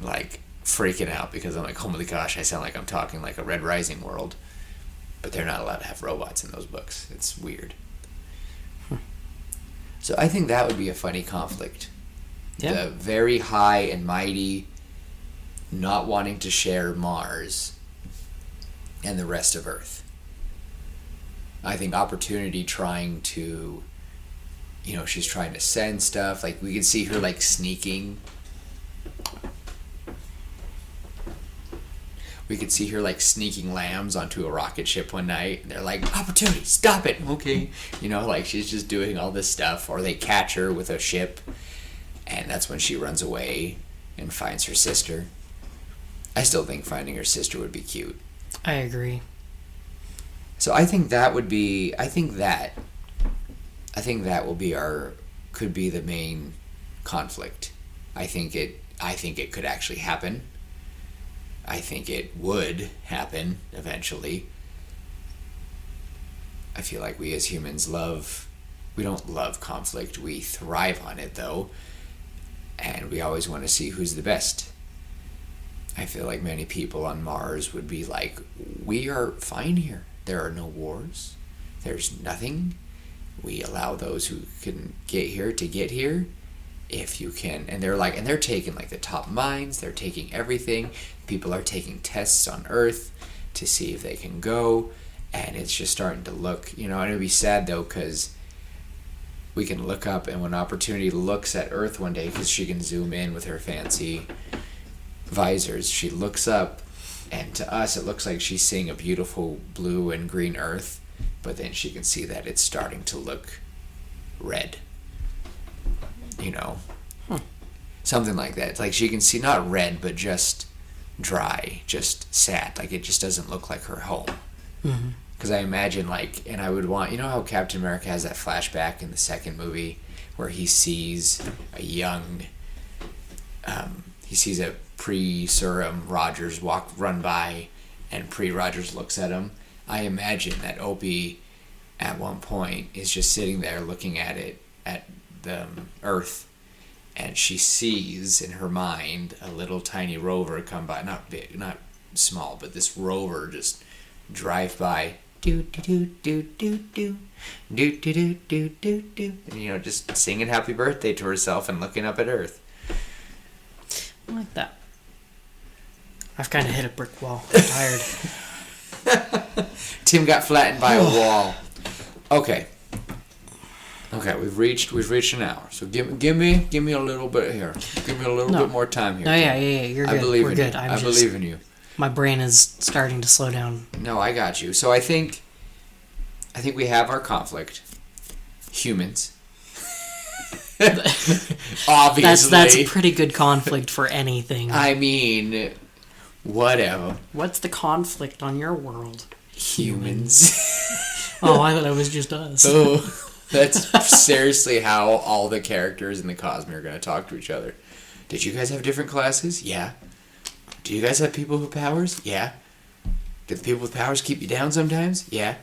like, freaking out because I'm like, oh my gosh, I sound like I'm talking like a Red Rising world. But they're not allowed to have robots in those books. It's weird. So I think that would be a funny conflict. Yeah. The very high and mighty not wanting to share Mars and the rest of Earth. I think Opportunity trying to, she's trying to send stuff. Like, we could see her, like, sneaking. We could see her, like, sneaking lambs onto a rocket ship one night. And they're like, Opportunity, stop it. Okay. Like, she's just doing all this stuff. Or they catch her with a ship. And that's when she runs away and finds her sister. I still think finding her sister would be cute. I agree. So I think that will be could be the main conflict. I think it could actually happen. I think it would happen eventually. I feel like we as humans we don't love conflict. We thrive on it though. And we always want to see who's the best. I feel like many people on Mars would be like, we are fine here. There are no wars. There's nothing. We allow those who can get here to get here. If you can. And they're taking like the top minds. They're taking everything. People are taking tests on Earth to see if they can go. And it's just starting to look, and it'll be sad though, because we can look up, and when Opportunity looks at Earth one day, because she can zoom in with her fancy visors, she looks up, and to us it looks like she's seeing a beautiful blue and green Earth, but then she can see that it's starting to look red. Something like that. It's like she can see not red, but just dry, just sad. Like, it just doesn't look like her home. Mm-hmm. Because I imagine, and I would want, how Captain America has that flashback in the second movie where he sees a young, he sees a pre-Serum Rogers run by, and pre-Rogers looks at him. I imagine that Opie, at one point, is just sitting there looking at the Earth, and she sees in her mind a little tiny rover come by, not big, not small, but this rover just drive by. Do do do do do do do do do do do do, and just singing happy birthday to herself and looking up at Earth. I like that. I've kind of hit a brick wall. I'm tired. Tim got flattened by a wall. Okay, we've reached an hour. So give me a little bit here. Give me a little bit more time here. No, yeah. You're good. I believe We're in good. you. I believe in you. My brain is starting to slow down. No, I got you. So I think we have our conflict. Humans. Obviously. That's a pretty good conflict for anything. I mean, whatever. What's the conflict on your world? Humans. Oh, I thought it was just us. Oh, that's seriously how all the characters in the Cosmere are going to talk to each other. Did you guys have different classes? Yeah. Do you guys have people with powers? Yeah. Do the people with powers keep you down sometimes? Yeah.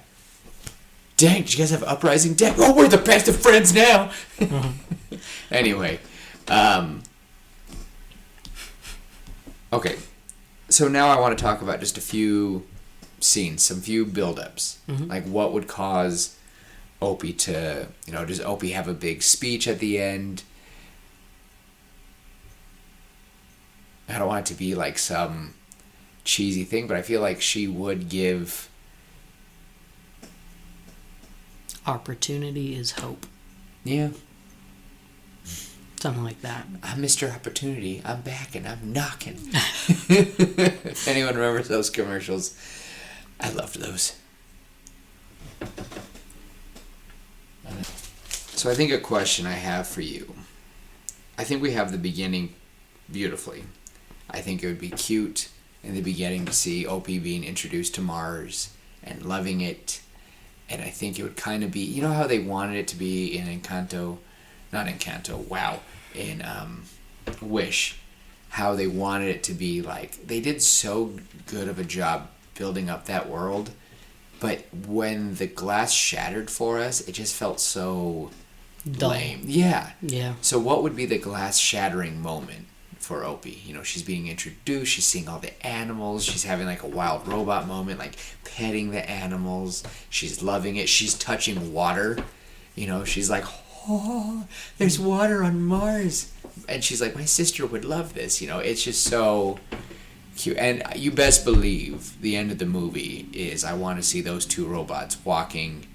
Dang, did you guys have Uprising? Dang, oh, we're the best of friends now! Anyway. Okay. So now I want to talk about just a few scenes, some few build-ups. Mm-hmm. Like, what would cause Opie to, does Opie have a big speech at the end? I don't want it to be like some cheesy thing, but I feel like she would give... Opportunity is hope. Yeah. Something like that. I'm Mr. Opportunity. I'm back and I'm knocking. If anyone remembers those commercials, I loved those. So I think a question I have for you. I think we have the beginning beautifully. I think it would be cute in the beginning to see Opie being introduced to Mars and loving it. And I think it would kind of be, how they wanted it to be in Encanto, not Encanto, wow, in Wish, how they wanted it to be. Like, they did so good of a job building up that world, but when the glass shattered for us, it just felt so dull. Lame. Yeah. Yeah. So what would be the glass shattering moment for Opie? You know, she's being introduced, she's seeing all the animals, she's having like a wild robot moment, like petting the animals, she's loving it, she's touching water, you know, she's like, oh, there's water on Mars. And she's like, my sister would love this, you know, it's just so cute. And you best believe the end of the movie is I want to see those two robots walking.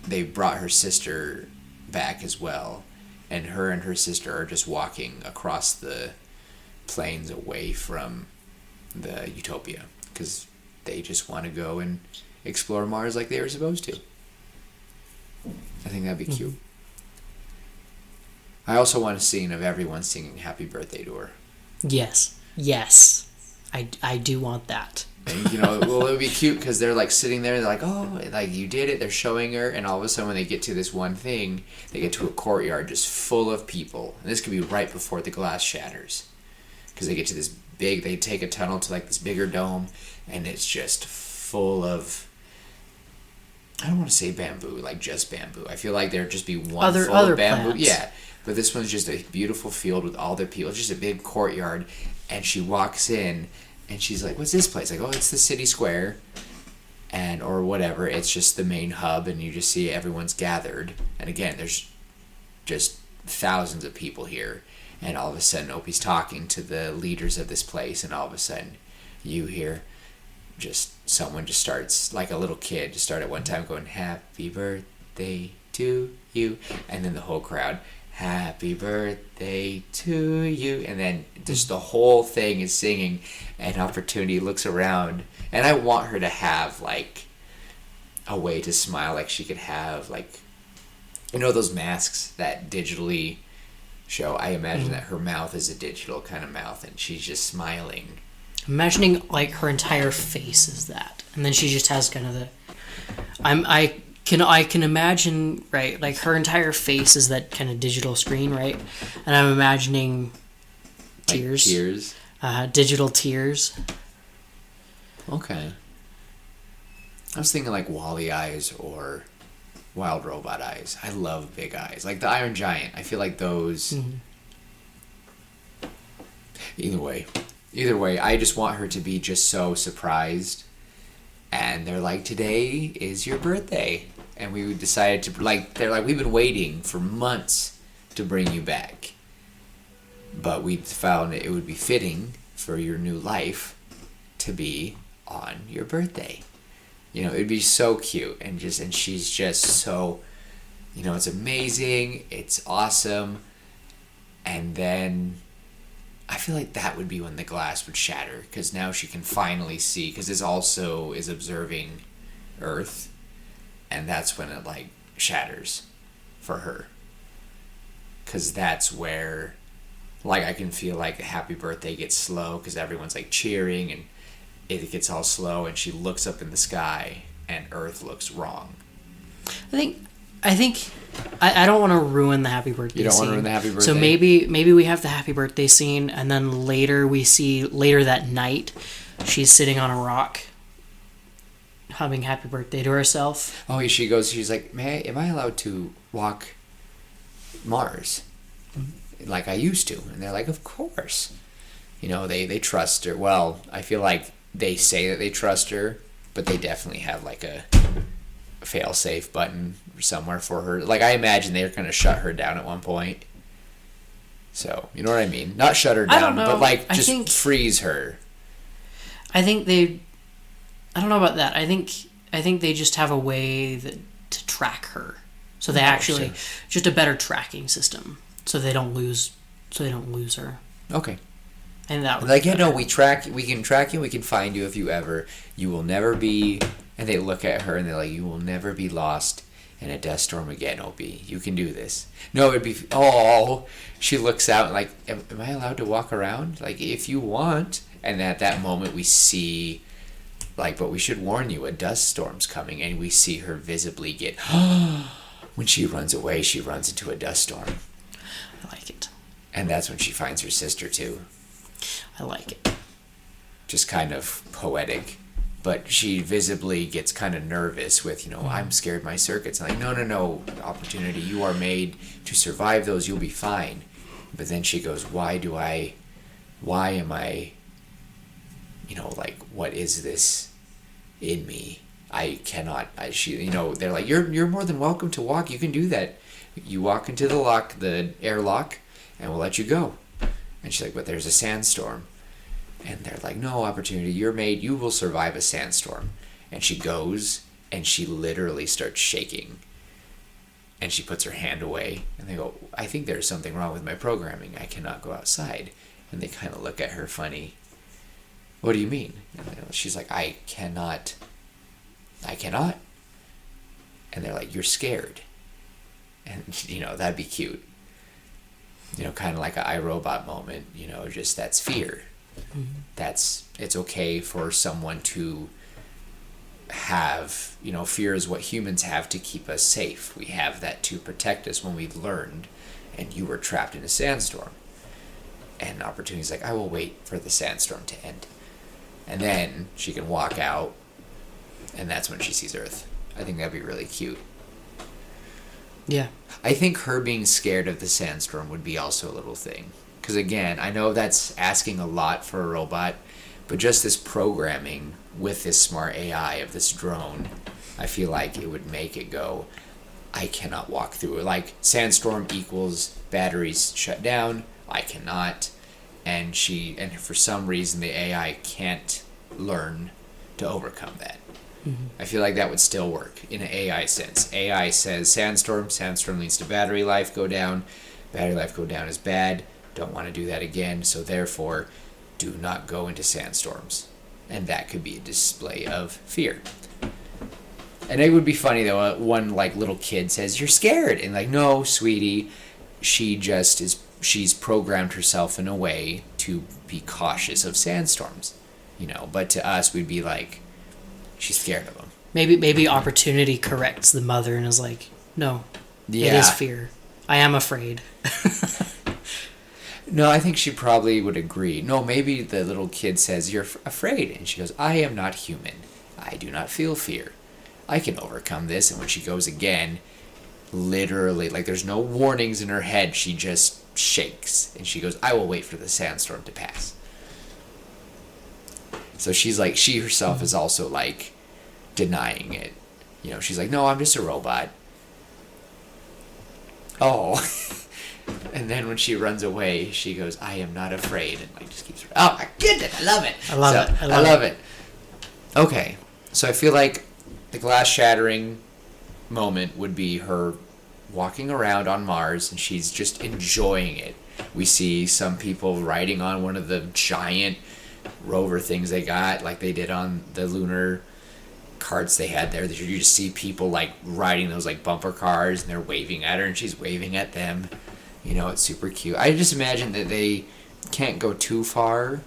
They brought her sister back as well, and her sister are just walking across the plains away from the Utopia because they just want to go and explore Mars like they were supposed to. I think that'd be cute. I also want a scene of everyone singing happy birthday to her. Yes. I do want that. And, you know, well, it would be cute because they're like sitting there, they're like, oh, like you did it, they're showing her, and all of a sudden when they get to this one thing, they get to a courtyard just full of people. And this could be right before the glass shatters. Because they get to this big, they take a tunnel to like this bigger dome, and it's just full of, I don't want to say bamboo, like just bamboo. I feel like there'd just be one full of bamboo. Plants. Yeah, but this one's just a beautiful field with all their people. It's just a big courtyard, and she walks in, and she's like, what's this place? Like, oh, it's the city square, and or whatever. It's just the main hub, and you just see everyone's gathered. And again, there's just thousands of people here. And all of a sudden, Opie's talking to the leaders of this place, and all of a sudden, you hear just someone just starts, like a little kid, just start at one time going, happy birthday to you. And then the whole crowd, happy birthday to you. And then just the whole thing is singing, and Opportunity looks around. And I want her to have, like, a way to smile, like she could have, like, you know those masks that digitally show? I imagine that her mouth is a digital kind of mouth, and she's just smiling. Imagining, like, her entire face is that. And then she just has kind of the... I can imagine, right, like her entire face is that kind of digital screen, right? And I'm imagining tears. Like tears? Digital tears. Okay. I was thinking like Wall-E eyes or Wild Robot eyes. I love big eyes. Like the Iron Giant. I feel like those... Mm-hmm. Either way, I just want her to be just so surprised. And they're like, today is your birthday. And we decided to, like, they're like, we've been waiting for months to bring you back. But we found it would be fitting for your new life to be on your birthday. You know, it'd be so cute. And she's just so, you know, it's amazing. It's awesome. And then I feel like that would be when the glass would shatter, because now she can finally see, because this also is observing Earth, and that's when it, like, shatters for her. Because that's where, like, I can feel like a happy birthday gets slow, because everyone's, like, cheering, and it gets all slow, and she looks up in the sky, and Earth looks wrong. I think I don't want to ruin the happy birthday scene. You don't want to ruin the happy birthday? So maybe we have the happy birthday scene, and then later that night, she's sitting on a rock, humming happy birthday to herself. Oh, she's like, am I allowed to walk Mars? Like I used to. And they're like, of course. You know, they trust her. Well, I feel like they say that they trust her, but they definitely have like a fail-safe button somewhere for her. Like, I imagine they're going to shut her down at one point. So, you know what I mean? Not shut her down, but like just freeze her. I don't know about that. I think they just have a way to track her. So they actually just a better tracking system, so they don't lose her. Okay. And that was like, yeah, no, we can track you, we can find you if you will never be. And they look at her and they're like, you will never be lost in a dust storm again, Opie. You can do this. No, it'd be, she looks out and like, am I allowed to walk around? Like, if you want. And at that moment we see, like, but we should warn you, a dust storm's coming. And we see her visibly get, when she runs away, she runs into a dust storm. I like it. And that's when she finds her sister too. I like it. Just kind of poetic. But she visibly gets kind of nervous with, I'm scared my circuits. I'm like, no, Opportunity, you are made to survive those, you'll be fine. But then she goes, why am I, what is this in me? I cannot, they're like, you're more than welcome to walk, you can do that. You walk into the airlock, and we'll let you go. And she's like, but there's a sandstorm. And they're like, no, Opportunity, you will survive a sandstorm. And she goes, and she literally starts shaking. And she puts her hand away, and they go, I think there's something wrong with my programming. I cannot go outside. And they kind of look at her funny. What do you mean? And she's like, I cannot. And they're like, you're scared. And, that'd be cute. Kind of like an iRobot moment, just that's fear. Mm-hmm. It's okay for someone to have, fear is what humans have to keep us safe. We have that to protect us when we've learned, and you were trapped in a sandstorm. And Opportunity's like, I will wait for the sandstorm to end. And then she can walk out, and that's when she sees Earth. I think that'd be really cute. Yeah. I think her being scared of the sandstorm would be also a little thing. Because again, I know that's asking a lot for a robot, but just this programming with this smart AI of this drone, I feel like it would make it go, I cannot walk through it. Like, sandstorm equals batteries shut down, I cannot. And for some reason the AI can't learn to overcome that. Mm-hmm. I feel like that would still work in an AI sense. AI says sandstorm leads to battery life go down is bad, don't want to do that again, so therefore do not go into sandstorms. And that could be a display of fear. And it would be funny though, one little kid says, you're scared, and no, sweetie, she's programmed herself in a way to be cautious of sandstorms, but to us we'd be like, she's scared of them. Maybe Opportunity corrects the mother and is like, no, It is fear. I am afraid. No, I think she probably would agree. No, maybe the little kid says, you're afraid. And she goes, I am not human. I do not feel fear. I can overcome this. And when she goes again, literally, there's no warnings in her head. She just shakes. And she goes, I will wait for the sandstorm to pass. So she's she herself is also denying it. She's like, no, I'm just a robot. Oh. And then when she runs away, she goes, I am not afraid. And just keeps, oh my goodness, I love it. I love it. Okay. So I feel like the glass shattering moment would be her walking around on Mars, and she's just enjoying it. We see some people riding on one of the giant rover things they got, like they did on the lunar carts they had there. You just see people riding those bumper cars, and they're waving at her, and she's waving at them. It's super cute. I just imagine that they can't go too far,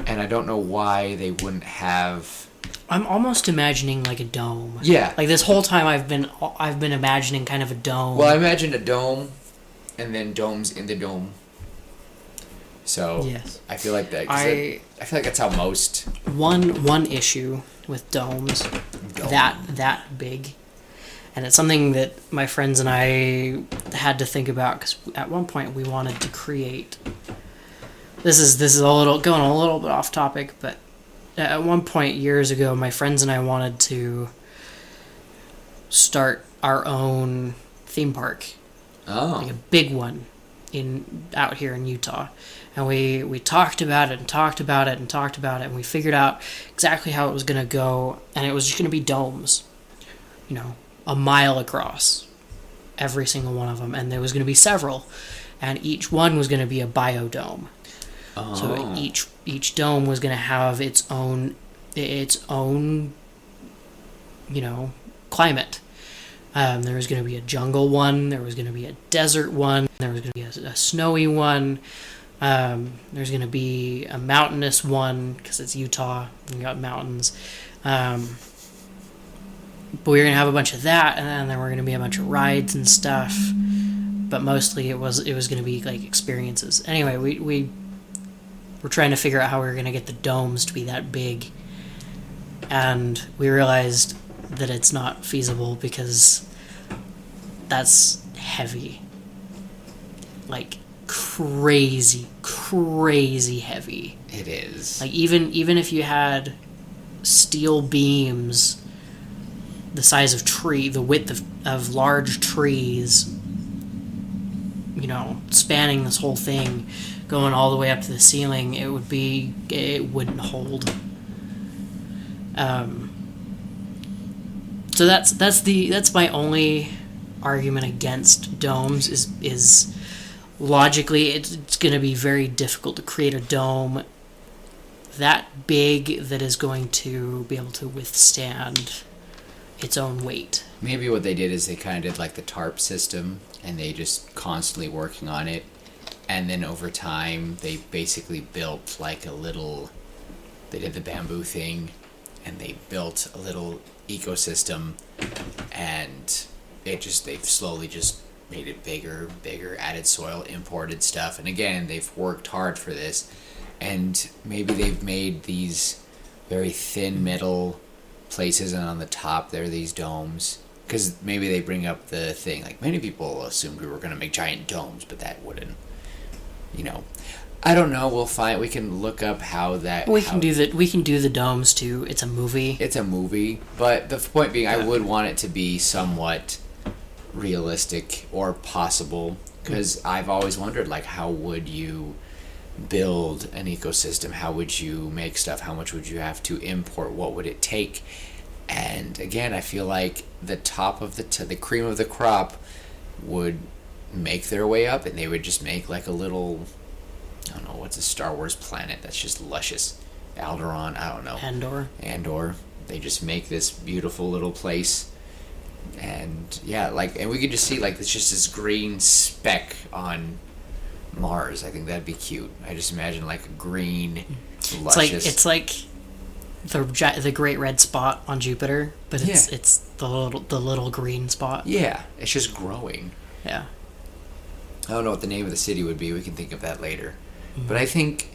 and I don't know why they wouldn't have. I'm almost imagining a dome. Yeah. This whole time I've been imagining kind of a dome. Well, I imagined a dome, and then domes in the dome. So yes. I feel like that. I feel like that's how most. One issue with domes that big. And it's something that my friends and I had to think about, because at one point we wanted to create. This is going a little bit off topic, but at one point years ago, my friends and I wanted to start our own theme park. Oh. A big one out here in Utah. And we talked about it and talked about it and talked about it, and we figured out exactly how it was going to go, and it was just going to be domes. A mile across, every single one of them, and there was going to be several, and each one was going to be a biodome. Oh. So each dome was going to have its own climate. There was going to be a jungle one, there was going to be a desert one, there was going to be a snowy one, there's going to be a mountainous one, because it's Utah, we got mountains. But we were going to have a bunch of that, and then there were going to be a bunch of rides and stuff. But mostly it was going to be experiences. Anyway, we we're trying to figure out how we're going to get the domes to be that big. And we realized that it's not feasible because that's heavy. Like crazy heavy. It is. Like even if you had steel beams the size of the width of large trees, you know, spanning this whole thing, going all the way up to the ceiling, it wouldn't hold. So that's my only argument against domes is logically it's going to be very difficult to create a dome that big that is going to be able to withstand its own weight. Maybe what they did is they kind of did like the tarp system, and they just constantly working on it, and then over time they basically built like they did the bamboo thing, and they built a little ecosystem, and they've slowly just made it bigger, added soil, imported stuff, and again, they've worked hard for this, and maybe they've made these very thin metal places, and on the top there are these domes, because maybe they bring up the thing, like many people assumed we were going to make giant domes, but that wouldn't, you know, I don't know. We can look up how that. We can do the domes too. It's a movie. It's a movie, but the point being, I would want it to be somewhat realistic or possible, because I've always wondered, like, how would you build an ecosystem? How would you make stuff? How much would you have to import? What would it take? And again, I feel like the top of the cream of the crop would make their way up, and they would just make like a little, I don't know, what's a Star Wars planet that's just luscious? Alderaan, I don't know. Andor. They just make this beautiful little place. And yeah, and we could just see like it's just this green speck on Mars. I think that'd be cute. I just imagine like a green, luscious. It's like the great red spot on Jupiter, but it's the little green spot. Yeah, it's just growing. Yeah. I don't know what the name of the city would be. We can think of that later. Mm-hmm. But I think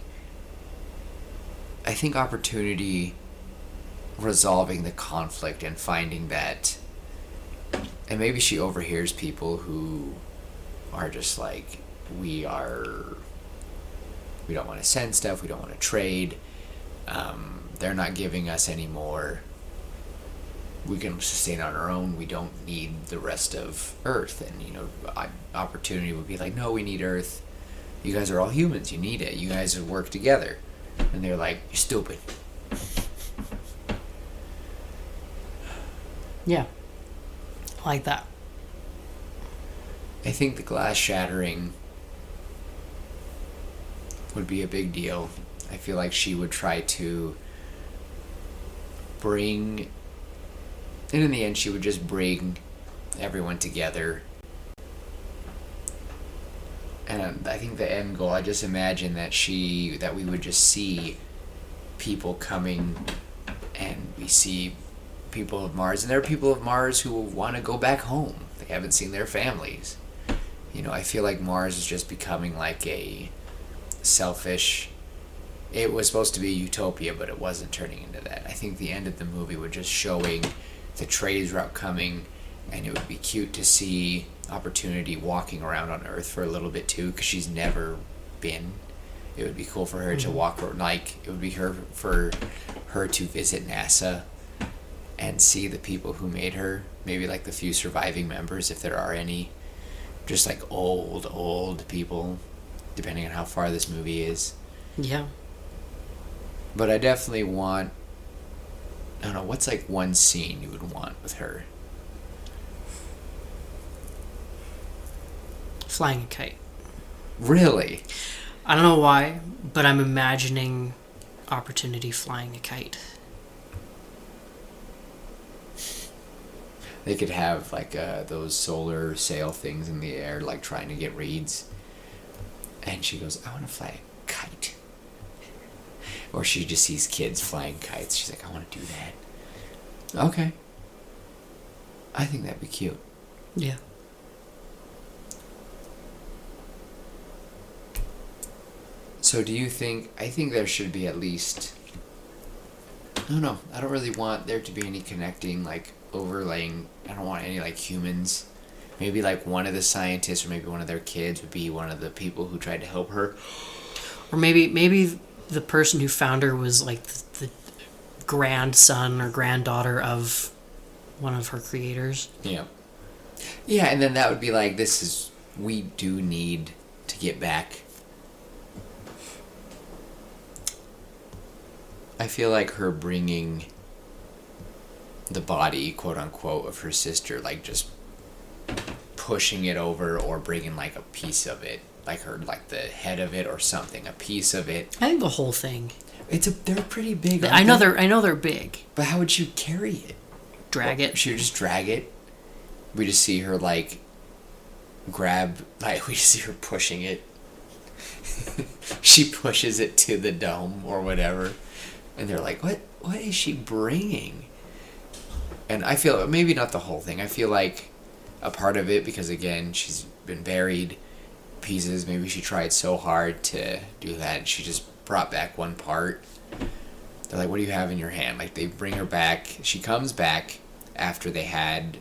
opportunity, resolving the conflict and finding that, and maybe she overhears people who are just like, we don't want to send stuff, we don't want to trade, they're not giving us any more, we can sustain on our own, we don't need the rest of Earth. And, you know, opportunity would be like, no, we need Earth, you guys are all humans, you need it, you guys would work together. And they're like, you're stupid. Yeah, I like that. I think the glass shattering would be a big deal. I feel like she would try to bring, and in the end she would just bring everyone together. And I think the end goal, I just imagine that we would just see people coming, and we see people of Mars, and there are people of Mars who want to go back home. They haven't seen their families. You know, I feel like Mars is just becoming like a selfish, it was supposed to be a utopia, but it wasn't turning into that. I think the end of the movie was just showing the trades route coming, and it would be cute to see Opportunity walking around on Earth for a little bit too, because she's never been. It would be cool for her to walk, like it would be for her to visit NASA and see the people who made her, maybe like the few surviving members, if there are any, just like old people, depending on how far this movie is. Yeah. But I definitely want, I don't know, what's like one scene you would want with her? Flying a kite. Really? I don't know why, but I'm imagining Opportunity flying a kite. They could have like those solar sail things in the air, like trying to get reeds. And she goes, I want to fly a kite. Or she just sees kids flying kites. She's like, I want to do that. Okay. I think that'd be cute. Yeah. So do you think... I think there should be at least... No, I don't really want there to be any connecting, like, overlaying... I don't want any, like, humans. Maybe, like, one of the scientists or maybe one of their kids would be one of the people who tried to help her. Or maybe the person who found her was, like, the grandson or granddaughter of one of her creators. Yeah. Yeah, and then that would be like, we do need to get back. I feel like her bringing the body, quote unquote, of her sister, like just pushing it over or bringing like a piece of it, like the head of it or something, a piece of it. I think the whole thing. They're pretty big. I know they're big. But how would you carry it? Drag it. She would just drag it. We just see her like grab, like we just see her pushing it. She pushes it to the dome or whatever, and they're like, "What is she bringing?" And I feel maybe not the whole thing. I feel like a part of it, because again, she's been buried pieces. Maybe she tried so hard to do that, and she just brought back one part. They're like, "What do you have in your hand?" Like they bring her back. She comes back after they had,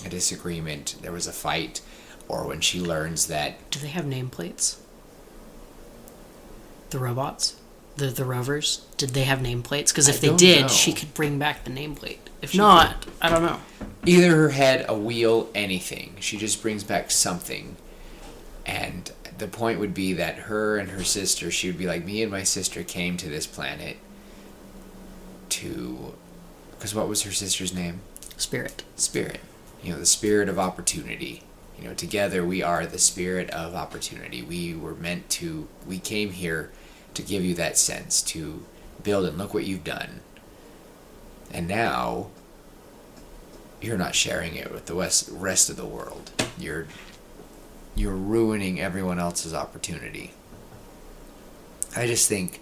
a disagreement. There was a fight, or when she learns that. Do they have nameplates? The robots, the rovers. Did they have nameplates? Because if they did, she could bring back the nameplate. If not, I don't know. Either her head, a wheel, anything. She just brings back something, and the point would be that her and her sister, she would be like, me and my sister came to this planet to... Because what was her sister's name? Spirit. The spirit of opportunity. Together we are the spirit of opportunity. We came here to give you that sense, to build and look what you've done. And now, you're not sharing it with the rest of the world. You're ruining everyone else's opportunity. I just think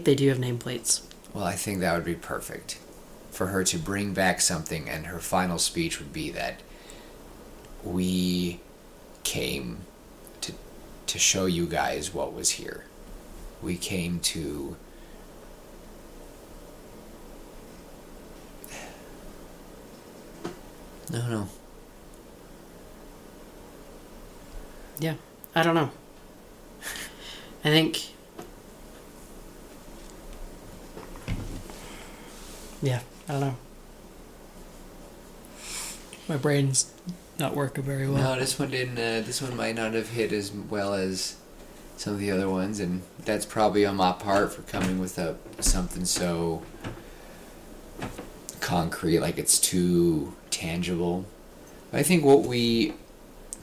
they do have nameplates. Well, I think that would be perfect for her to bring back something, and her final speech would be that we came to show you guys what was here. We came to... No. Yeah, I don't know. I think... Yeah, I don't know. My brain's not working very well. No, this one didn't. This one might not have hit as well as some of the other ones, and that's probably on my part for coming with something so concrete, like it's too tangible. But I think what we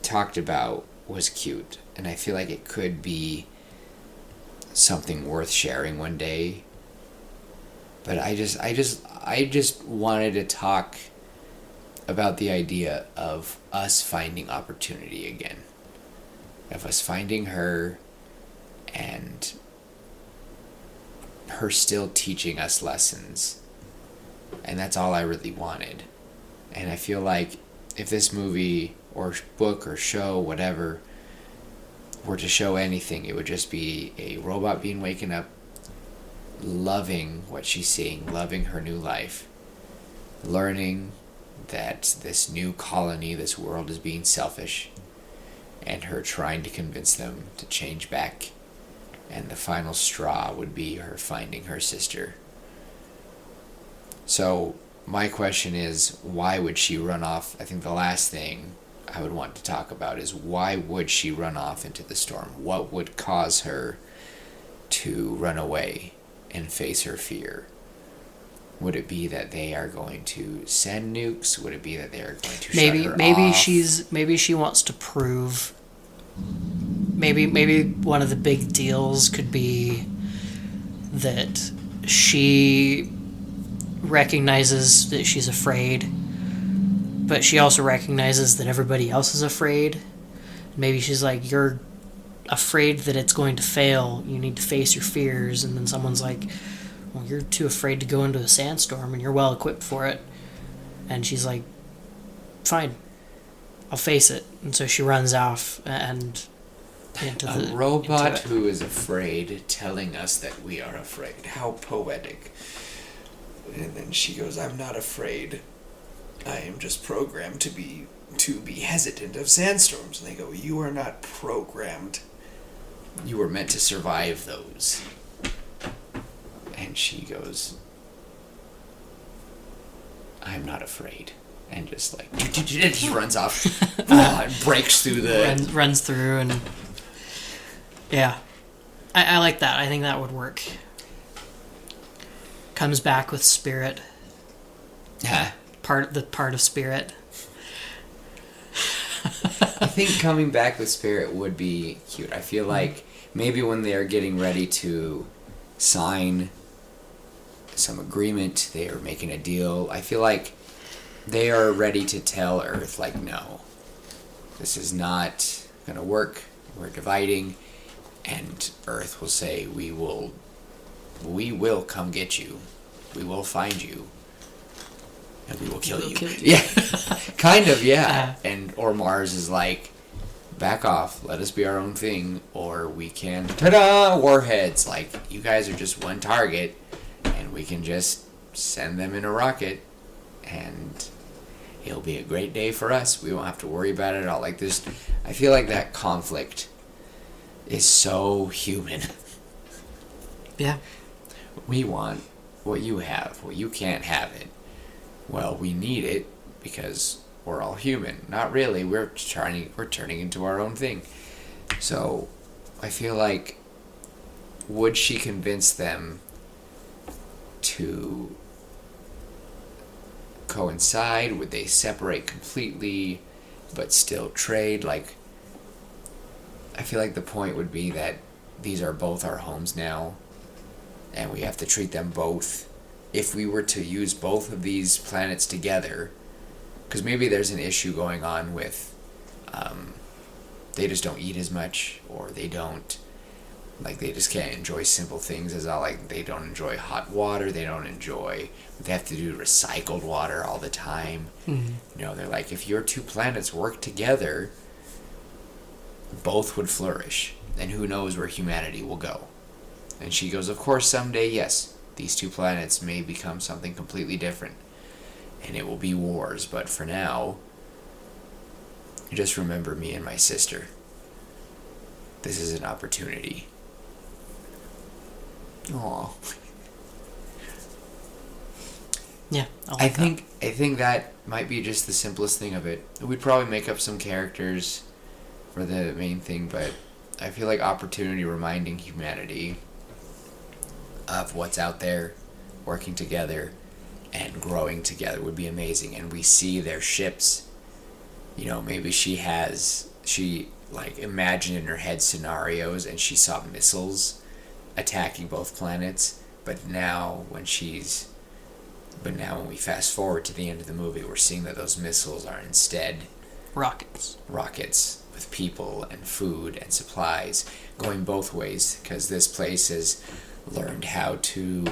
talked about was cute, and I feel like it could be something worth sharing one day. But I just wanted to talk about the idea of us finding opportunity again. Of us finding her and her still teaching us lessons. And that's all I really wanted. And I feel like if this movie or book or show, whatever, were to show anything, it would just be a robot being waken up, loving what she's seeing, loving her new life, learning that this new colony, this world is being selfish, and her trying to convince them to change back, and the final straw would be her finding her sister. So my question is, why would she run off? I think the last thing I would want to talk about is, why would she run off into the storm? What would cause her to run away and face her fear? Would it be that they are going to send nukes? Would it be that they are going to shut her off? Maybe she wants to prove. Maybe one of the big deals could be that she recognizes that she's afraid, but she also recognizes that everybody else is afraid. Maybe she's like, you're afraid that it's going to fail, you need to face your fears, and then someone's like, well, you're too afraid to go into a sandstorm and you're well equipped for it. And she's like, fine, I'll face it. And so she runs off and a robot who is afraid telling us that we are afraid. How poetic. And then she goes, I'm not afraid. I am just programmed to be hesitant of sandstorms. And they go, you are not programmed. You were meant to survive those. And she goes, I'm not afraid. And just like, just runs off. And breaks through the... Runs through and... Yeah. I like that. I think that would work. Comes back with spirit. Part of spirit. I think coming back with spirit would be cute. I feel like maybe when they are getting ready to sign some agreement, they are making a deal, I feel like they are ready to tell Earth, like, no, this is not going to work. We're dividing. And Earth will say, we will come get you. We will find you. And we will kill you. Yeah. Kind of, yeah. Or Mars is like, back off, let us be our own thing, or we can, ta-da, warheads. Like, you guys are just one target, and we can just send them in a rocket, and it'll be a great day for us. We won't have to worry about it at all. Like, this, I feel like that conflict is so human. Yeah. We want what you have. Well, you can't have it. Well, we need it because we're all human. Not really. We're turning into our own thing. So, I feel like, would she convince them to coincide? Would they separate completely but still trade? Like, I feel like the point would be that these are both our homes now, and we have to treat them both. If we were to use both of these planets together, because maybe there's an issue going on with they just don't eat as much, or they just can't enjoy simple things as all, like, they don't enjoy hot water, they have to do recycled water all the time. You know, they're like, if your two planets work together, both would flourish, and who knows where humanity will go. And she goes, of course, someday, yes, these two planets may become something completely different, and it will be wars, but for now, just remember me and my sister. This is an opportunity. Aww. Yeah, I think that might be just the simplest thing of it. We'd probably make up some characters for the main thing, but I feel like opportunity reminding humanity of what's out there, working together and growing together would be amazing. And we see their ships, you know, maybe she imagined in her head scenarios and she saw missiles attacking both planets, but now when we fast forward to the end of the movie, we're seeing that those missiles are instead rockets with people and food and supplies going both ways, because this place has learned how to,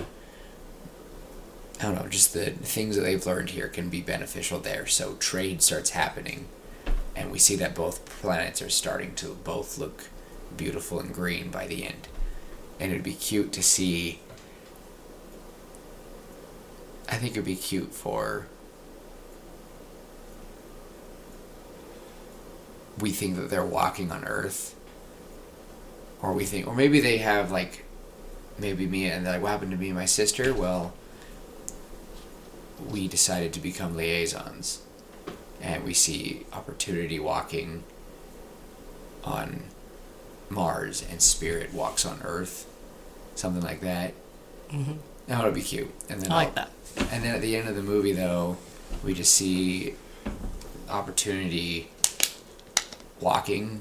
I don't know, just the things that they've learned here can be beneficial there. So trade starts happening, and we see that both planets are starting to both look beautiful and green by the end. And it'd be cute to see, I think it'd be cute for, we think that they're walking on Earth, or maybe they have, like, maybe me, and they're like, what happened to me and my sister? Well, we decided to become liaisons, and we see Opportunity walking on Mars, and Spirit walks on Earth, something like that. Mm-hmm. That would be cute. And then I like that. And then at the end of the movie, though, we just see Opportunity walking,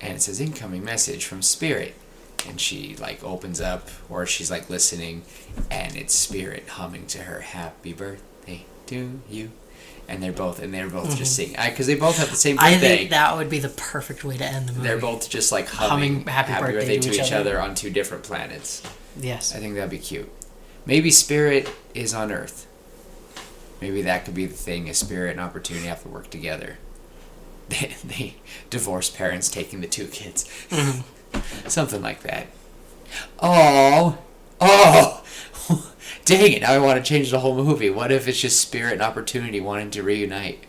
and it says incoming message from Spirit, and she, like, opens up, or she's, like, listening, and it's Spirit humming to her, happy birthday to you, and they're both just singing, because they both have the same birthday. I think that would be the perfect way to end the movie. They're both just, like, humming happy birthday to each other on two different planets. Yes. I think that'd be cute. Maybe Spirit is on Earth. Maybe that could be the thing. A spirit and opportunity have to work together. They divorced parents taking the 2 kids. Something like that. Oh! Dang it, now I want to change the whole movie. What if it's just spirit and opportunity wanting to reunite?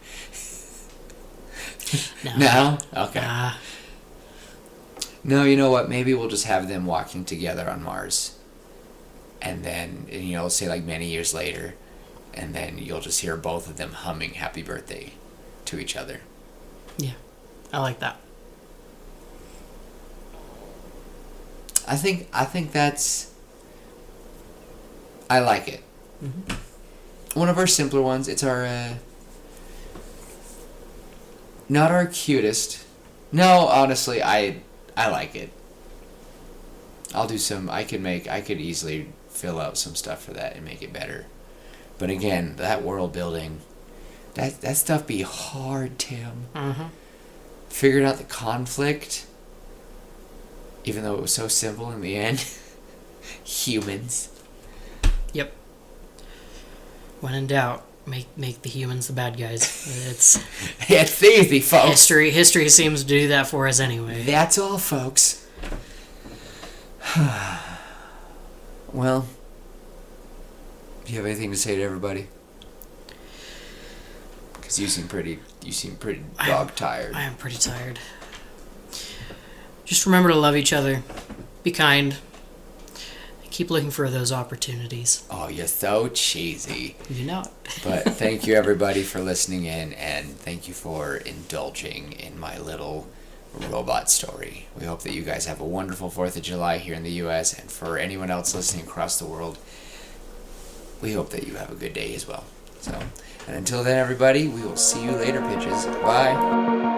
No? Okay. No, you know what? Maybe we'll just have them walking together on Mars. And then, say like many years later, and then you'll just hear both of them humming happy birthday to each other. Yeah, I like that. I think that's... I like it. Mm-hmm. One of our simpler ones. It's our... not our cutest. No, honestly, I like it. I'll do some... I could easily fill out some stuff for that and make it better. But again, that world building... That stuff be hard, Tim. Mm-hmm. Figuring out the conflict... even though it was so simple in the end. Humans. Yep. When in doubt, make the humans the bad guys. It's easy, folks. History seems to do that for us anyway. That's all, folks. Well, do you have anything to say to everybody? Because you seem pretty dog tired. I am pretty tired. Just remember to love each other. Be kind. Keep looking for those opportunities. Oh, you're so cheesy. You know it. But thank you, everybody, for listening in, and thank you for indulging in my little robot story. We hope that you guys have a wonderful 4th of July here in the U.S., and for anyone else listening across the world, we hope that you have a good day as well. So, and until then, everybody, we will see you later, pitches. Bye.